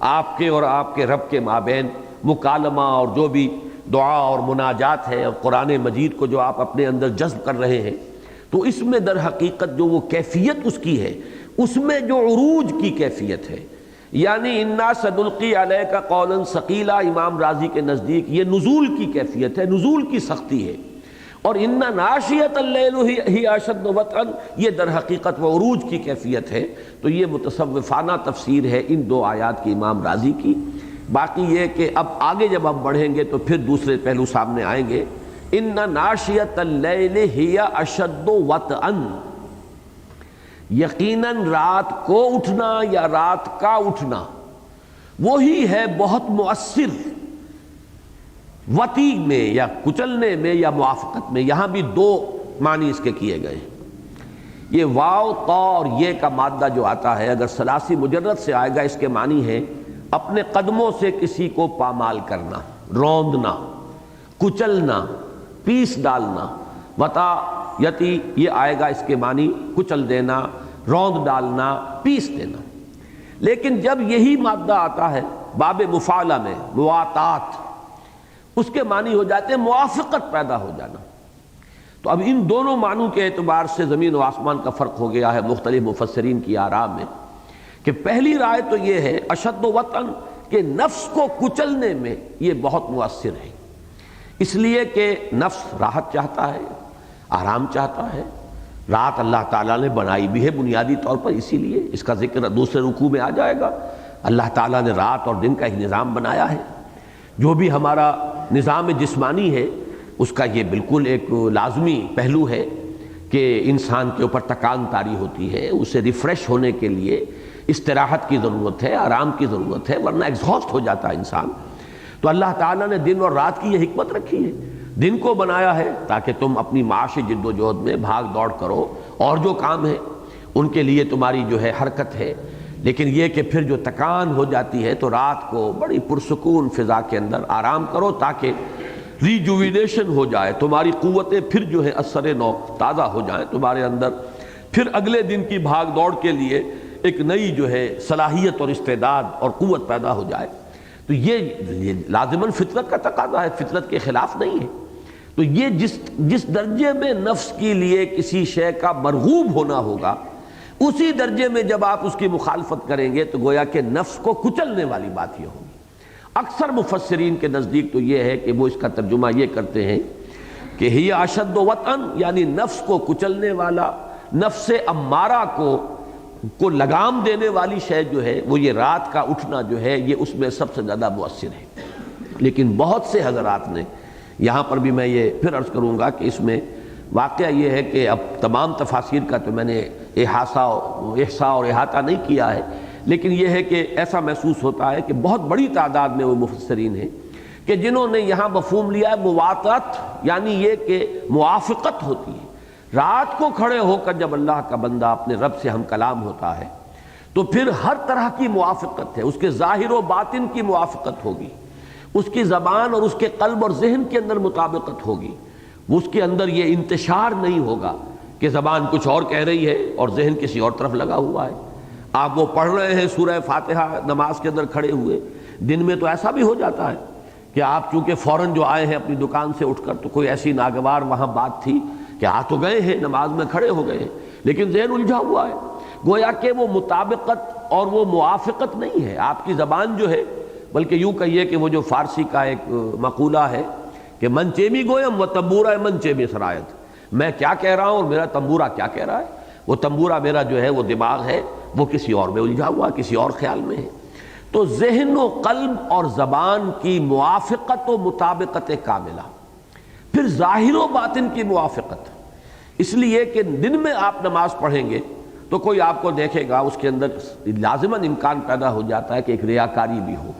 A: آپ کے اور آپ کے رب کے مابین، مکالمہ اور جو بھی دعا اور مناجات ہے اور قرآن مجید کو جو آپ اپنے اندر جذب کر رہے ہیں، تو اس میں در حقیقت جو وہ کیفیت اس کی ہے، اس میں جو عروج کی کیفیت ہے، یعنی انا سنلقی علیک قولا ثقیلا، امام رازی کے نزدیک یہ نزول کی کیفیت ہے، نزول کی سختی ہے. اور ان ناشیۃ اللیل ہی اشد وطئا، یہ در حقیقت وہ عروج کی کیفیت ہے. تو یہ متصوفانہ تفسیر ہے ان 2 آیات کی امام رازی کی. باقی یہ کہ اب آگے جب ہم بڑھیں گے تو پھر دوسرے پہلو سامنے آئیں گے. ان ناشیۃ اللیل ہی اشد وطئا، یقیناً رات کو اٹھنا یا رات کا اٹھنا وہی ہے بہت مؤثر، وطی میں یا کچلنے میں یا موافقت میں. یہاں بھی 2 معنی اس کے کیے گئے. یہ واو تا اور یہ کا مادہ جو آتا ہے اگر ثلاثی مجرد سے آئے گا، اس کے معنی ہے اپنے قدموں سے کسی کو پامال کرنا، روندنا، کچلنا، پیس ڈالنا. وطا یتی یہ آئے گا اس کے معنی کچل دینا، روند ڈالنا، پیس دینا. لیکن جب یہی مادہ آتا ہے باب مفاعلہ میں، مواتات، اس کے معنی ہو جاتے ہیں موافقت پیدا ہو جانا. تو اب ان دونوں معنوں کے اعتبار سے زمین و آسمان کا فرق ہو گیا ہے مختلف مفسرین کی آراء میں. کہ پہلی رائے تو یہ ہے اشد وطن، کہ نفس کو کچلنے میں یہ بہت مؤثر ہے، اس لیے کہ نفس راحت چاہتا ہے، آرام چاہتا ہے، رات اللہ تعالیٰ نے بنائی بھی ہے بنیادی طور پر اسی لیے، اس کا ذکر دوسرے رکوع میں آ جائے گا۔ اللہ تعالیٰ نے رات اور دن کا ایک نظام بنایا ہے۔ جو بھی ہمارا نظام جسمانی ہے اس کا یہ بالکل ایک لازمی پہلو ہے کہ انسان کے اوپر تکان طاری ہوتی ہے، اسے ریفریش ہونے کے لیے استراحت کی ضرورت ہے، آرام کی ضرورت ہے، ورنہ ایگزاسٹ ہو جاتا ہے انسان۔ تو اللہ تعالیٰ نے دن اور رات کی یہ حکمت رکھی ہے۔ دن کو بنایا ہے تاکہ تم اپنی معاشی جد و جہد میں بھاگ دوڑ کرو، اور جو کام ہے ان کے لیے تمہاری جو ہے حرکت ہے، لیکن یہ کہ پھر جو تکان ہو جاتی ہے تو رات کو بڑی پرسکون فضا کے اندر آرام کرو تاکہ ریجوینیشن ہو جائے، تمہاری قوتیں پھر جو ہے اثر نو تازہ ہو جائیں تمہارے اندر، پھر اگلے دن کی بھاگ دوڑ کے لیے ایک نئی جو ہے صلاحیت اور استعداد اور قوت پیدا ہو جائے۔ تو یہ لازماً فطرت کا تقاضا ہے، فطرت کے خلاف نہیں ہے۔ تو یہ جس درجے میں نفس کے لیے کسی شے کا مرغوب ہونا ہوگا، اسی درجے میں جب آپ اس کی مخالفت کریں گے تو گویا کہ نفس کو کچلنے والی بات یہ ہوگی۔ اکثر مفسرین کے نزدیک تو یہ ہے کہ وہ اس کا ترجمہ یہ کرتے ہیں کہ ہی اشد وطئن، یعنی نفس کو کچلنے والا، نفس امارہ کو لگام دینے والی شے جو ہے وہ یہ رات کا اٹھنا جو ہے یہ اس میں سب سے زیادہ مؤثر ہے۔ لیکن بہت سے حضرات نے، یہاں پر بھی میں یہ پھر عرض کروں گا کہ اس میں واقعہ یہ ہے کہ اب تمام تفاسیر کا تو میں نے احصاء اور احاطہ نہیں کیا ہے، لیکن یہ ہے کہ ایسا محسوس ہوتا ہے کہ بہت بڑی تعداد میں وہ مفسرین ہیں کہ جنہوں نے یہاں مفہوم لیا ہے موافقت، یعنی یہ کہ موافقت ہوتی ہے۔ رات کو کھڑے ہو کر جب اللہ کا بندہ اپنے رب سے ہم کلام ہوتا ہے تو پھر ہر طرح کی موافقت ہے، اس کے ظاہر و باطن کی موافقت ہوگی، اس کی زبان اور اس کے قلب اور ذہن کے اندر مطابقت ہوگی، اس کے اندر یہ انتشار نہیں ہوگا کہ زبان کچھ اور کہہ رہی ہے اور ذہن کسی اور طرف لگا ہوا ہے۔ آپ وہ پڑھ رہے ہیں سورہ فاتحہ نماز کے اندر کھڑے ہوئے، دن میں تو ایسا بھی ہو جاتا ہے کہ آپ چونکہ فوراً جو آئے ہیں اپنی دکان سے اٹھ کر تو کوئی ایسی ناگوار وہاں بات تھی کہ آ تو گئے ہیں نماز میں کھڑے ہو گئے ہیں لیکن ذہن الجھا ہوا ہے، گویا کہ وہ مطابقت اور وہ موافقت نہیں ہے آپ کی زبان جو ہے، بلکہ یوں کہیے کہ وہ جو فارسی کا ایک مقولہ ہے کہ من چیمی گویم و تنبورہ من چیمی سرایت، میں کیا کہہ رہا ہوں اور میرا تنبورہ کیا کہہ رہا ہے۔ وہ تنبورہ میرا جو ہے وہ دماغ ہے وہ کسی اور میں الجھا ہوا، کسی اور خیال میں ہے۔ تو ذہن و قلب اور زبان کی موافقت و مطابقت کاملہ، پھر ظاہر و باطن کی موافقت، اس لیے کہ دن میں آپ نماز پڑھیں گے تو کوئی آپ کو دیکھے گا، اس کے اندر لازماً امکان پیدا ہو جاتا ہے کہ ایک ریاکاری بھی ہو۔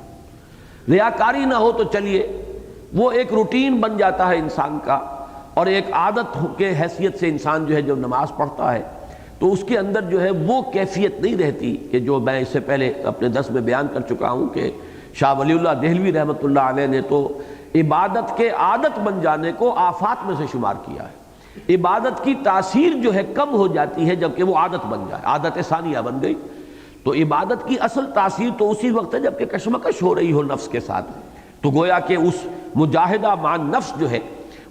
A: ریاکاری نہ ہو تو چلیے وہ ایک روٹین بن جاتا ہے انسان کا، اور ایک عادت کے حیثیت سے انسان جو ہے جب نماز پڑھتا ہے تو اس کے اندر جو ہے وہ کیفیت نہیں رہتی کہ جو میں اس سے پہلے اپنے درس میں بیان کر چکا ہوں کہ شاہ ولی اللہ دہلوی رحمۃ اللہ علیہ نے تو عبادت کے عادت بن جانے کو آفات میں سے شمار کیا ہے۔ عبادت کی تاثیر جو ہے کم ہو جاتی ہے جبکہ وہ عادت بن جائے، عادت ثانیہ بن گئی۔ تو عبادت کی اصل تاثیر تو اسی وقت ہے جبکہ کشمکش ہو رہی ہو نفس کے ساتھ، تو گویا کہ اس مجاہدہ مع نفس جو ہے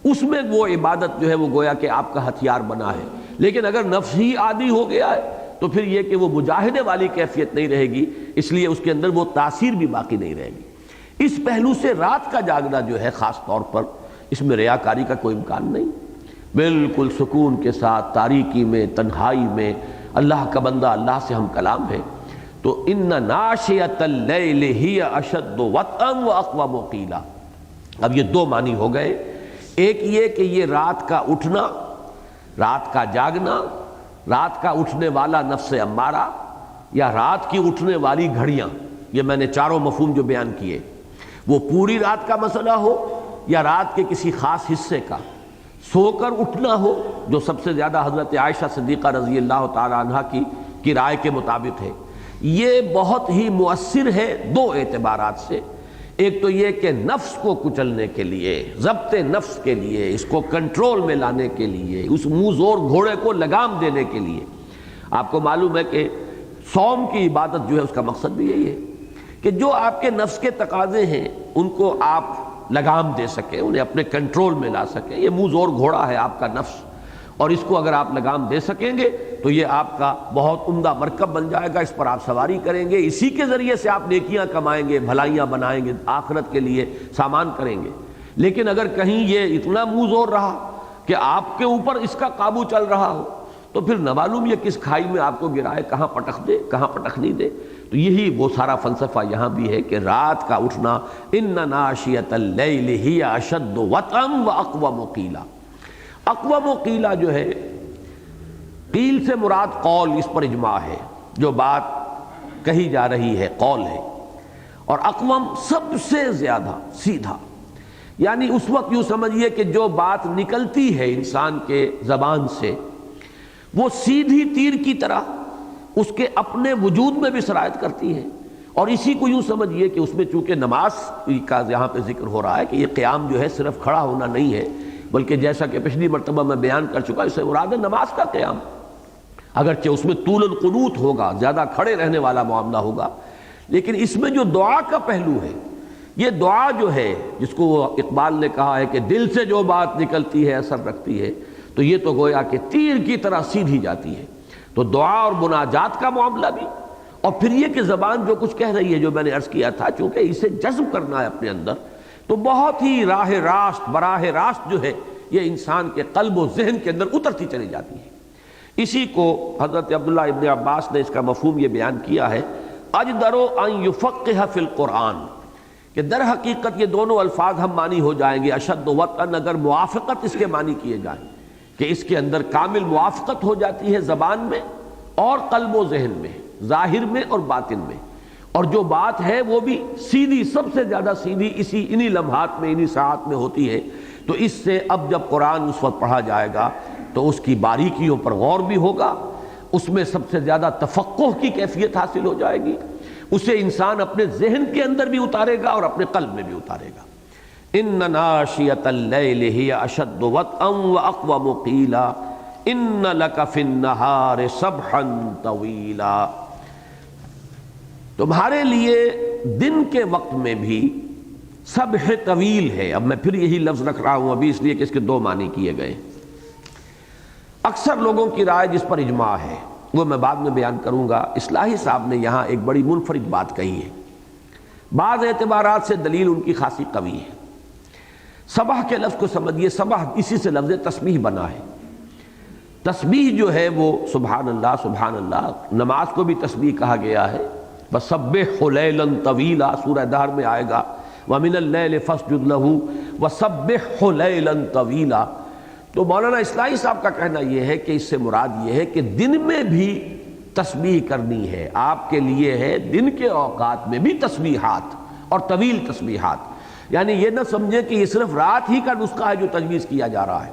A: اس میں وہ عبادت جو ہے وہ گویا کہ آپ کا ہتھیار بنا ہے۔ لیکن اگر نفس ہی عادی ہو گیا ہے تو پھر یہ کہ وہ مجاہدے والی کیفیت نہیں رہے گی، اس لیے اس کے اندر وہ تاثیر بھی باقی نہیں رہے گی۔ اس پہلو سے رات کا جاگنا جو ہے خاص طور پر اس میں ریاکاری کا کوئی امکان نہیں، بالکل سکون کے ساتھ تاریکی میں تنہائی میں اللہ کا بندہ اللہ سے ہم کلام ہے۔ تو ان ناشئۃ اللیل ہی اشد وطئا واقوم قیلا، اب یہ دو معنی ہو گئے، ایک یہ کہ یہ رات کا اٹھنا، رات کا جاگنا، رات کا اٹھنے والا نفس امارہ یا رات کی اٹھنے والی گھڑیاں، یہ میں نے چاروں مفہوم جو بیان کیے، وہ پوری رات کا مسئلہ ہو یا رات کے کسی خاص حصے کا، سو کر اٹھنا ہو جو سب سے زیادہ حضرت عائشہ صدیقہ رضی اللہ تعالی عنہا کی رائے کے مطابق ہے، یہ بہت ہی مؤثر ہے دو اعتبارات سے۔ ایک تو یہ کہ نفس کو کچلنے کے لیے، ضبط نفس کے لیے، اس کو کنٹرول میں لانے کے لیے، اس منہ زور گھوڑے کو لگام دینے کے لیے۔ آپ کو معلوم ہے کہ صوم کی عبادت جو ہے اس کا مقصد بھی یہی ہے کہ جو آپ کے نفس کے تقاضے ہیں ان کو آپ لگام دے سکیں، انہیں اپنے کنٹرول میں لا سکیں۔ یہ منہ زور گھوڑا ہے آپ کا نفس، اور اس کو اگر آپ لگام دے سکیں گے تو یہ آپ کا بہت عمدہ مرکب بن جائے گا، اس پر آپ سواری کریں گے، اسی کے ذریعے سے آپ نیکیاں کمائیں گے، بھلائیاں بنائیں گے، آخرت کے لیے سامان کریں گے۔ لیکن اگر کہیں یہ اتنا منہ زور رہا کہ آپ کے اوپر اس کا قابو چل رہا ہو تو پھر نہ معلوم یہ کس کھائی میں آپ کو گرائے، کہاں پٹخ دے کہاں پٹخ نہیں دے۔ تو یہی وہ سارا فلسفہ یہاں بھی ہے کہ رات کا اٹھنا، ان ناشیۃ اللیل ہی اشد وطئا واقوم قیلا۔ اقوم قیلا جو ہے، قیل سے مراد قول، اس پر اجماع ہے، جو بات کہی جا رہی ہے قول ہے، اور اقوم سب سے زیادہ سیدھا، یعنی اس وقت یوں سمجھیے کہ جو بات نکلتی ہے انسان کے زبان سے وہ سیدھی تیر کی طرح اس کے اپنے وجود میں بھی سرایت کرتی ہے۔ اور اسی کو یوں سمجھیے کہ اس میں چونکہ نماز کا یہاں پہ ذکر ہو رہا ہے کہ یہ قیام جو ہے صرف کھڑا ہونا نہیں ہے، بلکہ جیسا کہ پچھلی مرتبہ میں بیان کر چکا، اس سے مراد ہے نماز کا قیام، اگرچہ اس میں طول القنوت ہوگا، زیادہ کھڑے رہنے والا معاملہ ہوگا، لیکن اس میں جو دعا کا پہلو ہے، یہ دعا جو ہے جس کو اقبال نے کہا ہے کہ دل سے جو بات نکلتی ہے اثر رکھتی ہے، تو یہ تو گویا کہ تیر کی طرح سیدھی جاتی ہے۔ تو دعا اور مناجات کا معاملہ بھی، اور پھر یہ کہ زبان جو کچھ کہہ رہی ہے، جو میں نے عرض کیا تھا، چونکہ اسے جذب کرنا ہے اپنے اندر، تو بہت ہی راہ راست براہ راست جو ہے یہ انسان کے قلب و ذہن کے اندر اترتی چلی جاتی ہے۔ اسی کو حضرت عبداللہ ابن عباس نے اس کا مفہوم یہ بیان کیا ہے، اجدر ان یفقہ فی القرآن، کہ در حقیقت یہ دونوں الفاظ ہم معنی ہو جائیں گے اشد وطئا، اگر موافقت اس کے معنی کیے جائیں کہ اس کے اندر کامل موافقت ہو جاتی ہے زبان میں اور قلب و ذہن میں، ظاہر میں اور باطن میں، اور جو بات ہے وہ بھی سیدھی، سب سے زیادہ سیدھی انہی لمحات میں، انہی ساعات میں ہوتی ہے۔ تو اس سے اب جب قرآن اس وقت پڑھا جائے گا تو اس کی باریکیوں پر غور بھی ہوگا، اس میں سب سے زیادہ تفقہ کی کیفیت حاصل ہو جائے گی، اسے انسان اپنے ذہن کے اندر بھی اتارے گا اور اپنے قلب میں بھی اتارے گا۔ ان ناشیۃ اللیل ہی اشد وطئا واقوم قیلا ان لک فی النہار سبحا طویلا۔ تمہارے لیے دن کے وقت میں بھی سبح طویل ہے۔ اب میں پھر یہی لفظ رکھ رہا ہوں ابھی، اس لیے کہ اس کے دو معنی کیے گئے۔ اکثر لوگوں کی رائے جس پر اجماع ہے وہ میں بعد میں بیان کروں گا۔ اصلاحی صاحب نے یہاں ایک بڑی منفرد بات کہی ہے، بعض اعتبارات سے دلیل ان کی خاصی قوی ہے۔ صبح کے لفظ کو سمجھیے، صبح اسی سے لفظ تسبیح بنا ہے۔ تسبیح جو ہے وہ سبحان اللہ سبحان اللہ، نماز کو بھی تسبیح کہا گیا ہے۔ وَسَبِّحْهُ لَيْلًا طَوِيلًا سورہ دہر میں آئے گا، وَمِنَ اللَّيْلِ فَاسْجُدْ لَهُ وَسَبِّحْهُ لَيْلًا طَوِيلًا۔ تو مولانا اصلاحی صاحب کا کہنا یہ ہے کہ اس سے مراد یہ ہے کہ دن میں بھی تسبیح کرنی ہے، آپ کے لیے ہے دن کے اوقات میں بھی تسبیحات اور طویل تسبیحات۔ یعنی یہ نہ سمجھے کہ یہ صرف رات ہی کا نسخہ ہے جو تجویز کیا جا رہا ہے،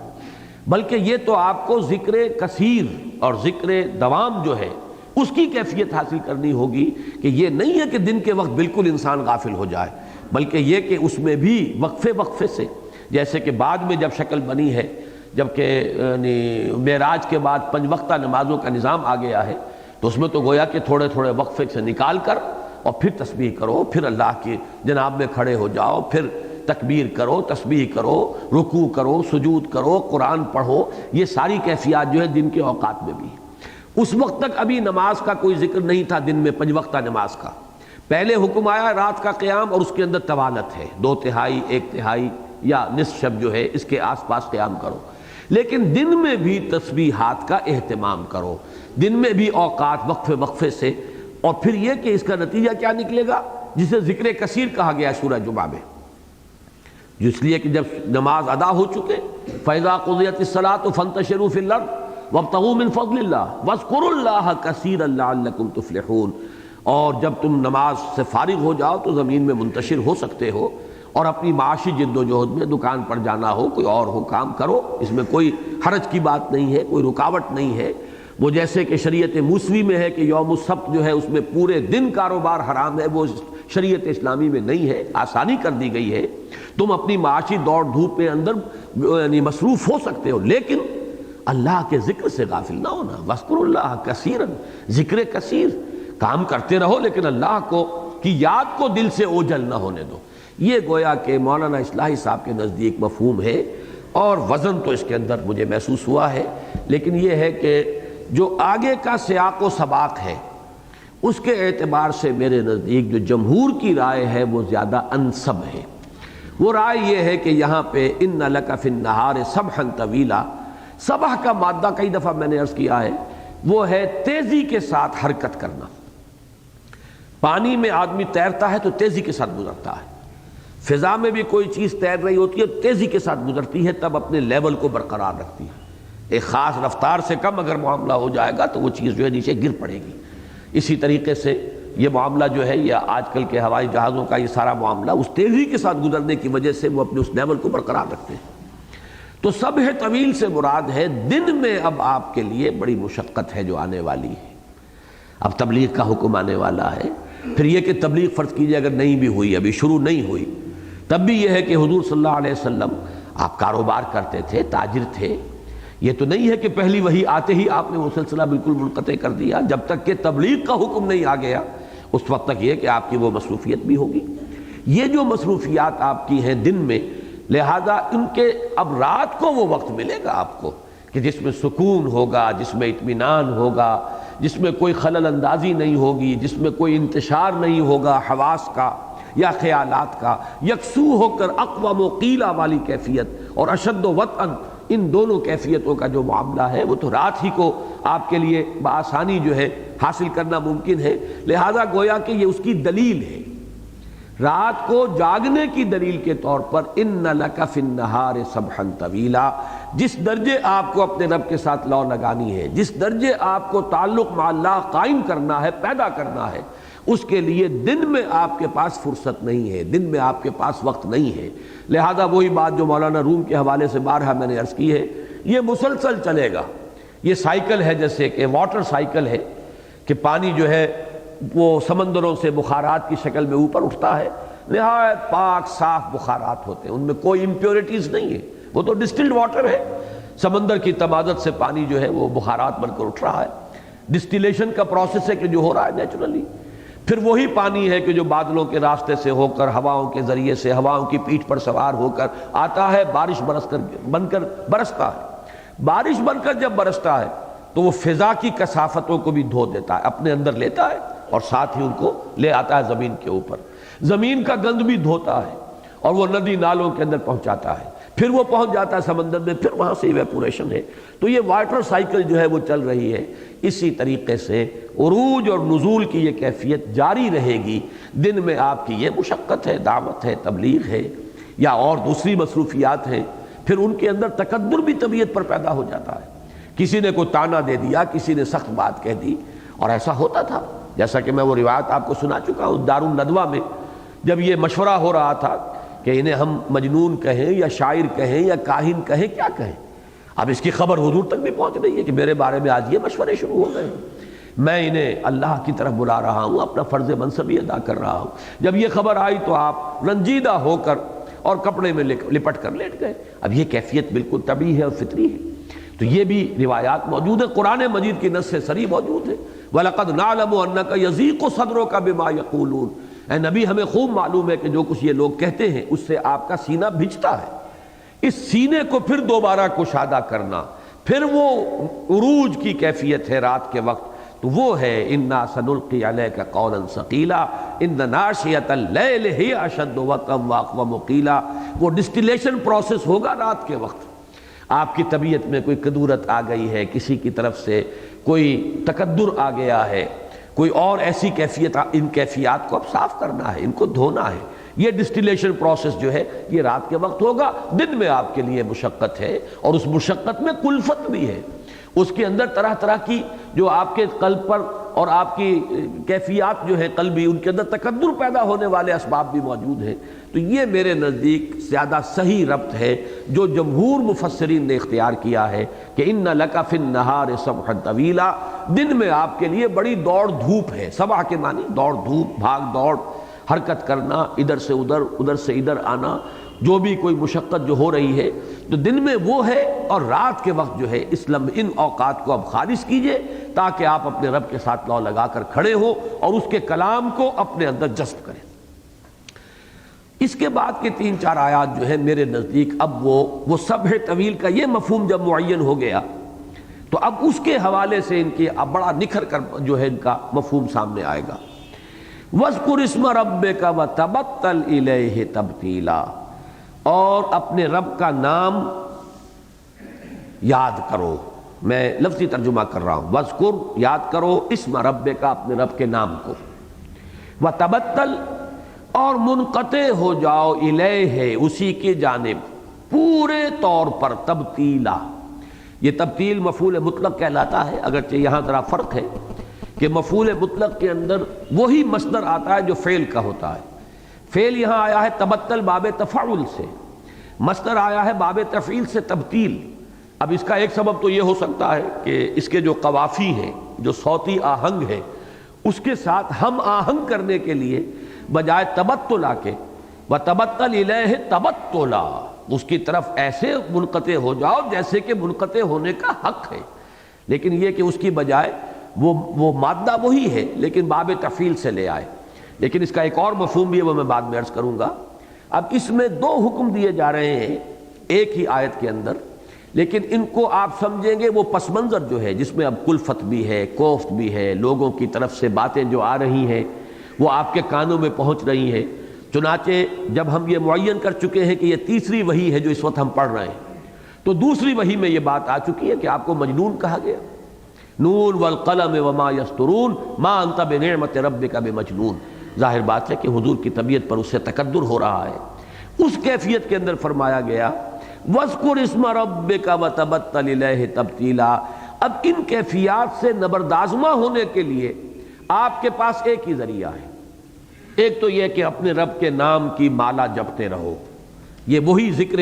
A: بلکہ یہ تو آپ کو ذکر کثیر اور ذکر دوام جو ہے اس کی کیفیت حاصل کرنی ہوگی، کہ یہ نہیں ہے کہ دن کے وقت بالکل انسان غافل ہو جائے، بلکہ یہ کہ اس میں بھی وقفے وقفے سے، جیسے کہ بعد میں جب شکل بنی ہے، جبکہ معراج کے بعد 5 وقتہ نمازوں کا نظام آ گیا ہے، تو اس میں تو گویا کہ تھوڑے تھوڑے وقفے سے نکال کر اور پھر تسبیح کرو، پھر اللہ کی جناب میں کھڑے ہو جاؤ، پھر تکبیر کرو، تسبیح کرو، رکوع کرو، سجود کرو، قرآن پڑھو، یہ ساری کیفیات جو ہے دن کے اوقات میں بھی ہے۔ اس وقت تک ابھی نماز کا کوئی ذکر نہیں تھا دن میں 5 وقتہ نماز کا، پہلے حکم آیا رات کا قیام اور اس کے اندر طوالت ہے، 2/3 1/3 یا نصف شب جو ہے اس کے آس پاس قیام کرو، لیکن دن میں بھی تسبیحات کا اہتمام کرو، دن میں بھی اوقات وقفے وقفے سے۔ اور پھر یہ کہ اس کا نتیجہ کیا نکلے گا، جسے ذکر کثیر کہا گیا سورہ جمعہ میں، اس لیے کہ جب نماز ادا ہو چکے فَإِذَا قُضِيَتِ الصَّلَاةُ فَانتَشِرُوا فِي الْأَرْضِ وَابْتَغُوا مِن فَضْلِ اللَّهِ وَاذْكُرُوا اللَّهَ كَثِيرًا لَعَلَّكُمْ تُفْلِحُونَ۔ اور جب تم نماز سے فارغ ہو جاؤ تو زمین میں منتشر ہو سکتے ہو، اور اپنی معاشی جد و جہد میں دکان پر جانا ہو، کوئی اور ہو، کام کرو، اس میں کوئی حرج کی بات نہیں ہے، کوئی رکاوٹ نہیں ہے۔ وہ جیسے کہ شریعت موسوی میں ہے کہ یوم السبت جو ہے اس میں پورے دن کاروبار حرام ہے، وہ شریعت اسلامی میں نہیں ہے، آسانی کر دی گئی ہے، تم اپنی معاشی دوڑ دھوپ میں اندر یعنی مصروف ہو سکتے ہو، لیکن اللہ کے ذکر سے غافل نہ ہونا۔ وَاذْكُرُوا اللَّهَ كَثِيرًا، ذکر کثیر، کام کرتے رہو لیکن اللہ کی یاد کو دل سے اوجھل نہ ہونے دو۔ یہ گویا کہ مولانا اصلاحی صاحب کے نزدیک مفہوم ہے، اور وزن تو اس کے اندر مجھے محسوس ہوا ہے، لیکن یہ ہے کہ جو آگے کا سیاق و سباق ہے اس کے اعتبار سے میرے نزدیک جو جمہور کی رائے ہے وہ زیادہ انسب ہے۔ وہ رائے یہ ہے کہ یہاں پہ ان لک فی النہار سبحا طویلا، صبح کا مادہ کئی دفعہ میں نے عرض کیا ہے وہ ہے تیزی کے ساتھ حرکت کرنا. پانی میں آدمی تیرتا ہے تو تیزی کے ساتھ گزرتا ہے، فضا میں بھی کوئی چیز تیر رہی ہوتی ہے تیزی کے ساتھ گزرتی ہے، تب اپنے لیول کو برقرار رکھتی ہے. ایک خاص رفتار سے کم اگر معاملہ ہو جائے گا تو وہ چیز جو ہے نیچے گر پڑے گی. اسی طریقے سے یہ معاملہ جو ہے یا آج کل کے ہوائی جہازوں کا یہ سارا معاملہ اس تیزی کے ساتھ گزرنے کی وجہ سے وہ اپنے اس لیول کو برقرار رکھتے ہیں. تو صبح طویل سے مراد ہے دن میں اب آپ کے لیے بڑی مشقت ہے جو آنے والی ہے. اب تبلیغ کا حکم آنے والا ہے. پھر یہ کہ تبلیغ فرض کیجئے اگر نہیں بھی ہوئی، ابھی شروع نہیں ہوئی، تب بھی یہ ہے کہ حضور صلی اللہ علیہ وسلم آپ کاروبار کرتے تھے، تاجر تھے. یہ تو نہیں ہے کہ پہلی وحی آتے ہی آپ نے وہ سلسلہ بالکل منقطع کر دیا. جب تک کہ تبلیغ کا حکم نہیں آ گیا اس وقت تک یہ کہ آپ کی وہ مصروفیت بھی ہوگی. یہ جو مصروفیات آپ کی ہیں دن میں، لہذا ان کے اب رات کو وہ وقت ملے گا آپ کو کہ جس میں سکون ہوگا، جس میں اطمینان ہوگا، جس میں کوئی خلل اندازی نہیں ہوگی، جس میں کوئی انتشار نہیں ہوگا حواس کا یا خیالات کا. یکسو ہو کر اقوام و قیلہ والی کیفیت اور اشد و وطن، ان دونوں کیفیتوں کا جو معاملہ ہے وہ تو رات ہی کو آپ کے لیے بآسانی جو ہے حاصل کرنا ممکن ہے. لہذا گویا کہ یہ اس کی دلیل ہے، رات کو جاگنے کی دلیل کے طور پر ان لک فی النہار سبحا طویلا. جس درجے آپ کو اپنے رب کے ساتھ لو لگانی ہے، جس درجے آپ کو تعلق مع اللہ قائم کرنا ہے، پیدا کرنا ہے، اس کے لیے دن میں آپ کے پاس فرصت نہیں ہے، دن میں آپ کے پاس وقت نہیں ہے. لہذا وہی بات جو مولانا روم کے حوالے سے بارہا میں نے عرض کی ہے، یہ مسلسل چلے گا. یہ سائیکل ہے جیسے کہ واٹر سائیکل ہے کہ پانی جو ہے وہ سمندروں سے بخارات کی شکل میں اوپر اٹھتا ہے، نہایت پاک صاف بخارات ہوتے ہیں، ان میں کوئی امپیورٹیز نہیں ہے، وہ تو ڈسٹلڈ واٹر ہے. سمندر کی تمازت سے پانی جو ہے وہ بخارات بن کر اٹھ رہا ہے. ڈسٹیلیشن کا پروسیس ہے کہ جو ہو رہا ہے نیچرلی. پھر وہی پانی ہے کہ جو بادلوں کے راستے سے ہو کر ہواؤں کے ذریعے سے ہواؤں کی پیٹھ پر سوار ہو کر آتا ہے، بارش بن کر برستا ہے. بارش بن کر جب برستا ہے تو وہ فضا کی کثافتوں کو بھی دھو دیتا ہے، اپنے اندر لیتا ہے اور ساتھ ہی ان کو لے آتا ہے زمین کے اوپر. زمین کا گند بھی دھوتا ہے اور وہ ندی نالوں کے اندر پہنچاتا ہے، پھر وہ پہنچ جاتا ہے سمندر میں، پھر وہاں سے ایویپوریشن ہے. تو یہ واٹر سائیکل جو ہے وہ چل رہی ہے. اسی طریقے سے عروج اور نزول کی یہ کیفیت جاری رہے گی. دن میں آپ کی یہ مشقت ہے، دعوت ہے، تبلیغ ہے یا اور دوسری مصروفیات ہیں. پھر ان کے اندر تکدر بھی طبیعت پر پیدا ہو جاتا ہے. کسی نے کوئی تانا دے دیا، کسی نے سخت بات کہہ دی، اور ایسا ہوتا تھا جیسا کہ میں وہ روایت آپ کو سنا چکا ہوں. دارالندوہ میں جب یہ مشورہ ہو رہا تھا کہ انہیں ہم مجنون کہیں یا شاعر کہیں یا کاہن کہیں، کیا کہیں، اب اس کی خبر حضور تک بھی پہنچ رہی ہے کہ میرے بارے میں آج یہ مشورے شروع ہو گئے. میں انہیں اللہ کی طرف بلا رہا ہوں، اپنا فرض منصبی ادا کر رہا ہوں. جب یہ خبر آئی تو آپ رنجیدہ ہو کر اور کپڑے میں لپٹ کر لیٹ گئے. اب یہ کیفیت بالکل طبیعی ہے اور فطری ہے. تو یہ بھی روایات موجود ہیں، قرآن مجید کی نص سے صریح موجود ہے. وَلَقَدْ نَعْلَمُ أَنَّكَ يَضِيقُ صَدْرُكَ بِمَا يَقُولُونَ. اے نبی ہمیں خوب معلوم ہے کہ جو کچھ یہ لوگ کہتے ہیں اس سے آپ کا سینہ بھجتا ہے. اس سینے کو پھر دوبارہ کشادہ کرنا، پھر وہ عروج کی کیفیت ہے رات کے وقت. تو وہ ہے اِنَّا سَنُلْقِي عَلَيْكَ قَوْلًا ثَقِيلًا إِنَّ نَاشِئَةَ اللَّيْلِ هِيَ أَشَدُّ وَطْئًا وَأَقْوَمُ قِيلًا. وہ ڈسٹیلیشن پروسیس ہوگا رات کے وقت. آپ کی طبیعت میں کوئی کدورت آ گئی ہے، کسی کی طرف سے کوئی تکدر آ گیا ہے، کوئی اور ایسی کیفیت، ان کیفیات کو اب صاف کرنا ہے، ان کو دھونا ہے. یہ ڈسٹیلیشن پروسیس جو ہے یہ رات کے وقت ہوگا. دن میں آپ کے لیے مشقت ہے اور اس مشقت میں کلفت بھی ہے. اس کے اندر طرح طرح کی جو آپ کے قلب پر اور آپ کی کیفیات جو ہے قلبی، ان کے اندر تکدر پیدا ہونے والے اسباب بھی موجود ہیں. تو یہ میرے نزدیک زیادہ صحیح ربط ہے جو جمہور مفسرین نے اختیار کیا ہے کہ ان لک فی النہار سبحا طویلا. دن میں آپ کے لیے بڑی دوڑ دھوپ ہے. صبح کے معنی دوڑ دھوپ، بھاگ دوڑ، حرکت کرنا، ادھر سے ادھر، ادھر سے ادھر آنا، جو بھی کوئی مشقت جو ہو رہی ہے تو دن میں وہ ہے. اور رات کے وقت جو ہے ان اوقات کو اب خالص کیجئے تاکہ آپ اپنے رب کے ساتھ لو لگا کر کھڑے ہو اور اس کے کلام کو اپنے اندر جذب کریں. اس کے بعد کے 3-4 آیات جو ہے میرے نزدیک اب وہ صبح طویل کا یہ مفہوم جب معین ہو گیا تو اب اس کے حوالے سے ان کے اب بڑا نکھر کر جو ہے ان کا مفہوم سامنے آئے گا. وَاذْكُرِ اسْمَ رَبِّكَ وَتَبَتَّلْ إِلَيْهِ تَبْتِيلًا. اور اپنے رب کا نام یاد کرو، میں لفظی ترجمہ کر رہا ہوں، وذکر یاد کرو اسم ربک اپنے رب کے نام کو، وتبتل اور منقطع ہو جاؤ الیہ اسی کی جانب پورے طور پر تبتیلا۔ یہ تبتیل مفعول مطلق کہلاتا ہے، اگرچہ یہاں ذرا فرق ہے کہ مفعول مطلق کے اندر وہی مصدر آتا ہے جو فعل کا ہوتا ہے۔ فعل یہاں آیا ہے تبتل باب تفاعل سے، مصدر آیا ہے باب تفعیل سے تبتیل۔ اب اس کا ایک سبب تو یہ ہو سکتا ہے کہ اس کے جو قوافی ہیں، جو صوتی آہنگ ہے، اس کے ساتھ ہم آہنگ کرنے کے لیے بجائے تبتل آ کے وَتَبَتَّلْ إِلَيْهِ تَبَتُّلًا، اس کی طرف ایسے منقطع ہو جاؤ جیسے کہ منقطع ہونے کا حق ہے، لیکن یہ کہ اس کی بجائے وہ مادہ وہی ہے لیکن باب تفعیل سے لے آئے۔ لیکن اس کا ایک اور مفہوم بھی ہے، وہ میں بعد میں عرض کروں گا۔ اب اس میں دو حکم دیے جا رہے ہیں ایک ہی آیت کے اندر، لیکن ان کو آپ سمجھیں گے وہ پس منظر جو ہے جس میں اب کلفت بھی ہے، کوفت بھی ہے، لوگوں کی طرف سے باتیں جو آ رہی ہیں وہ آپ کے کانوں میں پہنچ رہی ہیں۔ چنانچہ جب ہم یہ معین کر چکے ہیں کہ یہ تیسری وحی ہے جو اس وقت ہم پڑھ رہے ہیں، تو دوسری وحی میں یہ بات آ چکی ہے کہ آپ کو مجنون کہا گیا، نون والقلم وما یسطرون ما انت بنعمت ربک بمجنون۔ ظاہر بات ہے کہ حضور کی طبیعت پر اس سے تکدر ہو رہا ہے۔ اس کیفیت کے اندر فرمایا گیا وَاذْكُرِ اسْمَ رَبِّكَ وَتَبَتَّلْ إِلَيْهِ تَبْتِيلًا۔ اب ان کیفیات سے نبردآزمہ ہونے کے لیے آپ کے پاس ایک ہی ذریعہ ہے۔ ایک تو یہ کہ اپنے رب کے نام کی مالا جپتے رہو، یہ وہی ذکر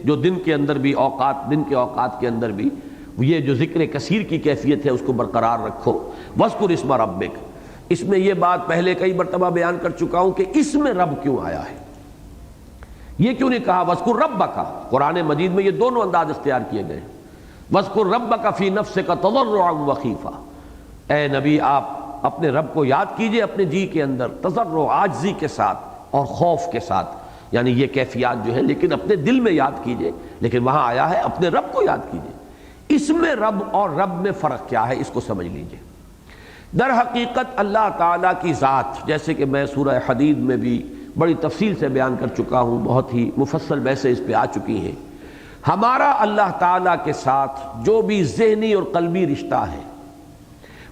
A: جو دن کے اندر بھی دن کے اوقات کے اندر بھی یہ جو ذکر کثیر کی کیفیت ہے اس کو برقرار رکھو۔ وَاذْكُرِ اسْمَ رَبِّكَ، اس میں یہ بات پہلے کئی مرتبہ بیان کر چکا ہوں کہ اس میں رب کیوں آیا ہے، یہ کیوں نہیں کہا وَاذْكُرْ رَبَّكَ۔ قرآن مجید میں یہ دونوں انداز اختیار کیے گئے ہیں، وَاذْكُرْ رَبَّكَ فِي نَفْسِكَ تَضَرُّعًا وَخِيفًا، اے نبی آپ اپنے رب کو یاد کیجئے اپنے جی کے اندر تضرع عاجزی کے ساتھ اور خوف کے ساتھ، یعنی یہ کیفیات جو ہے لیکن اپنے دل میں یاد کیجئے، لیکن وہاں آیا ہے اپنے رب کو یاد کیجئے۔ اس میں رب اور رب میں فرق کیا ہے اس کو سمجھ لیجئے۔ در حقیقت اللہ تعالیٰ کی ذات، جیسے کہ میں سورہ حدید میں بھی بڑی تفصیل سے بیان کر چکا ہوں، بہت ہی مفصل بحثیں اس پہ آ چکی ہیں، ہمارا اللہ تعالیٰ کے ساتھ جو بھی ذہنی اور قلبی رشتہ ہے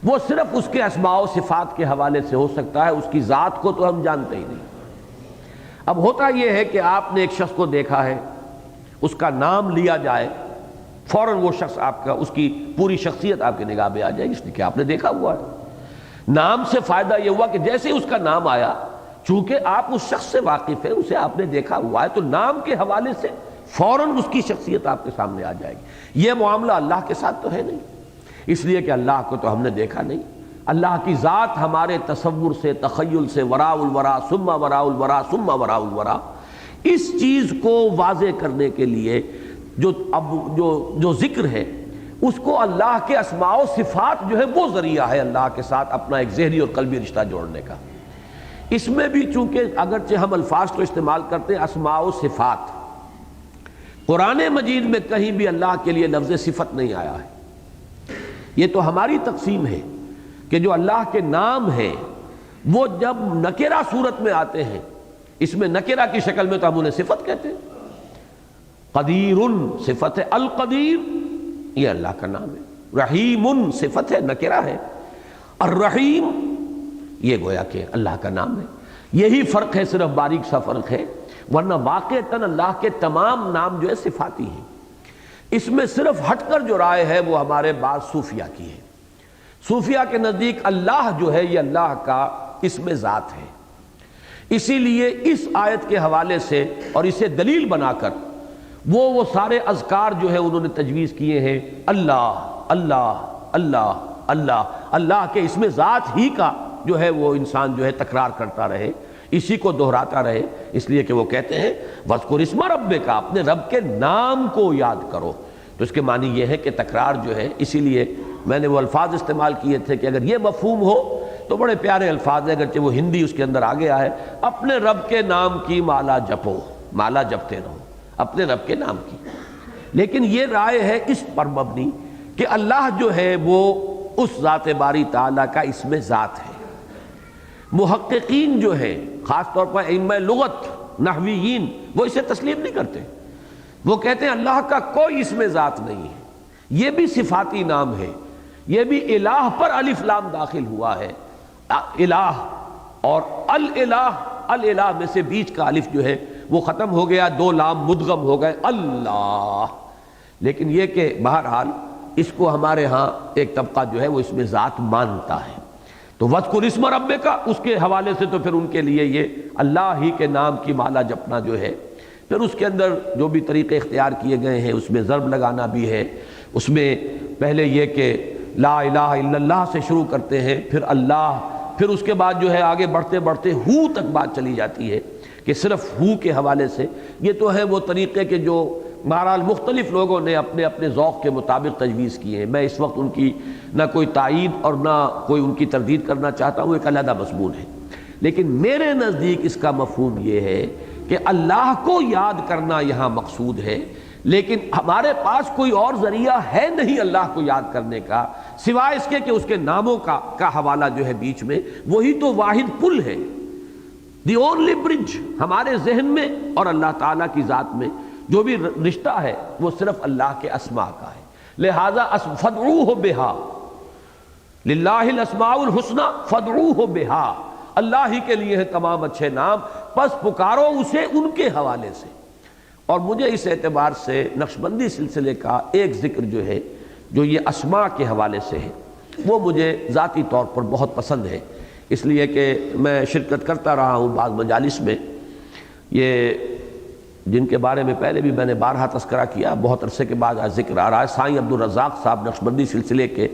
A: وہ صرف اس کے اسماء و صفات کے حوالے سے ہو سکتا ہے، اس کی ذات کو تو ہم جانتے ہی نہیں۔ اب ہوتا یہ ہے کہ آپ نے ایک شخص کو دیکھا ہے، اس کا نام لیا جائے، فوراً وہ شخص آپ کا، اس کی پوری شخصیت آپ کی نگاہ میں آ جائے گی، اس لیے کہ آپ نے دیکھا ہوا ہے۔ نام سے فائدہ یہ ہوا کہ جیسے اس کا نام آیا، چونکہ آپ اس شخص سے واقف ہیں، اسے آپ نے دیکھا ہوا ہے، تو نام کے حوالے سے فوراً اس کی شخصیت آپ کے سامنے آ جائے گی۔ یہ معاملہ اللہ کے ساتھ تو ہے نہیں، اس لیے کہ اللہ کو تو ہم نے دیکھا نہیں۔ اللہ کی ذات ہمارے تصور سے، تخیل سے، وراء الورا ثم وراء الورا ثم وراء الورا، اس چیز کو واضح کرنے کے لیے جو ذکر ہے اس کو اللہ کے اسماء و صفات جو ہے وہ ذریعہ ہے اللہ کے ساتھ اپنا ایک ذہنی اور قلبی رشتہ جوڑنے کا۔ اس میں بھی چونکہ اگرچہ ہم الفاظ تو استعمال کرتے ہیں اسماء و صفات، قرآن مجید میں کہیں بھی اللہ کے لیے لفظ صفت نہیں آیا ہے۔ یہ تو ہماری تقسیم ہے کہ جو اللہ کے نام ہیں وہ جب نکرہ صورت میں آتے ہیں، اس میں نکرہ کی شکل میں تو ہم انہیں صفت کہتے ہیں۔ قدیر صفت ہے، القدیر یہ اللہ کا نام ہے، رحیم صفت ہے، نکرہ ہے، الرحیم یہ گویا کہ اللہ کا نام ہے۔ یہی فرق ہے، صرف باریک سا فرق ہے، ورنہ واقعتاً اللہ کے تمام نام جو ہے صفاتی ہیں۔ اس میں صرف ہٹ کر جو رائے ہے وہ ہمارے بعض صوفیہ کی ہے۔ صوفیہ کے نزدیک اللہ جو ہے یہ اللہ کا اسم ذات ہے، اسی لیے اس آیت کے حوالے سے اور اسے دلیل بنا کر وہ سارے اذکار جو ہے انہوں نے تجویز کیے ہیں، اللہ اللہ اللہ اللہ، اللہ کے اسم ذات ہی کا جو ہے وہ انسان جو ہے تکرار کرتا رہے، اسی کو دہراتا رہے، اس لیے کہ وہ کہتے ہیں وَاذْكُرِ اسْمَ رَبِّكَ، اپنے رب کے نام کو یاد کرو۔ تو اس کے معنی یہ ہے کہ تکرار جو ہے، اسی لیے میں نے وہ الفاظ استعمال کیے تھے کہ اگر یہ مفہوم ہو تو بڑے پیارے الفاظ ہیں، اگرچہ وہ ہندی اس کے اندر آ گیا ہے، اپنے رب کے نام کی مالا جپو، مالا جپتے رہو اپنے رب کے نام کی۔ لیکن یہ رائے ہے اس پر مبنی کہ اللہ جو ہے وہ اس ذات باری تعالیٰ کا اسم ذات ہے۔ محققین جو ہیں، خاص طور پر ائمہ لغت نحویین، وہ اسے تسلیم نہیں کرتے، وہ کہتے ہیں اللہ کا کوئی اسم ذات نہیں ہے، یہ بھی صفاتی نام ہے، یہ بھی الہ پر الف لام داخل ہوا ہے، الہ اور الالہ، الالہ میں سے بیچ کا الف جو ہے وہ ختم ہو گیا، دو لام مدغم ہو گئے، اللہ۔ لیکن یہ کہ بہرحال اس کو ہمارے ہاں ایک طبقہ جو ہے وہ اس میں ذات مانتا ہے، تو وَاذْكُرِ اسْمَ رَبِّكَ اس کے حوالے سے تو پھر ان کے لیے یہ اللہ ہی کے نام کی مالا جپنا جو ہے، پھر اس کے اندر جو بھی طریقے اختیار کیے گئے ہیں اس میں ضرب لگانا بھی ہے، اس میں پہلے یہ کہ لا الہ الا اللہ سے شروع کرتے ہیں، پھر اللہ، پھر اس کے بعد جو ہے آگے بڑھتے بڑھتے ہو تک بات چلی جاتی ہے کہ صرف ہو کے حوالے سے۔ یہ تو ہے وہ طریقے کہ جو بہرحال مختلف لوگوں نے اپنے اپنے ذوق کے مطابق تجویز کیے ہیں، میں اس وقت ان کی نہ کوئی تائید اور نہ کوئی ان کی تردید کرنا چاہتا ہوں، ایک علیحدہ مضمون ہے۔ لیکن میرے نزدیک اس کا مفہوم یہ ہے کہ اللہ کو یاد کرنا یہاں مقصود ہے، لیکن ہمارے پاس کوئی اور ذریعہ ہے نہیں اللہ کو یاد کرنے کا سوائے اس کے کہ اس کے ناموں کا حوالہ جو ہے بیچ میں، وہی تو واحد پل ہے، دی اونلی برج ہمارے ذہن میں اور اللہ تعالیٰ کی ذات میں جو بھی رشتہ ہے وہ صرف اللہ کے اسماء کا ہے۔ لہذا فادعوہ بہا، للہ الاسماء الحسنی فادعوہ بہا، اللہ ہی کے لیے ہیں تمام اچھے نام، پس پکارو اسے ان کے حوالے سے۔ اور مجھے اس اعتبار سے نقشبندی سلسلے کا ایک ذکر جو ہے جو یہ اسماء کے حوالے سے ہے وہ مجھے ذاتی طور پر بہت پسند ہے، اس لیے کہ میں شرکت کرتا رہا ہوں بعض مجالس میں، یہ جن کے بارے میں پہلے بھی میں نے بارہا تذکرہ کیا، بہت عرصے کے بعد آج ذکر آ رہا ہے۔ سائیں عبدالرزاق صاحب نقشبندی سلسلے کے،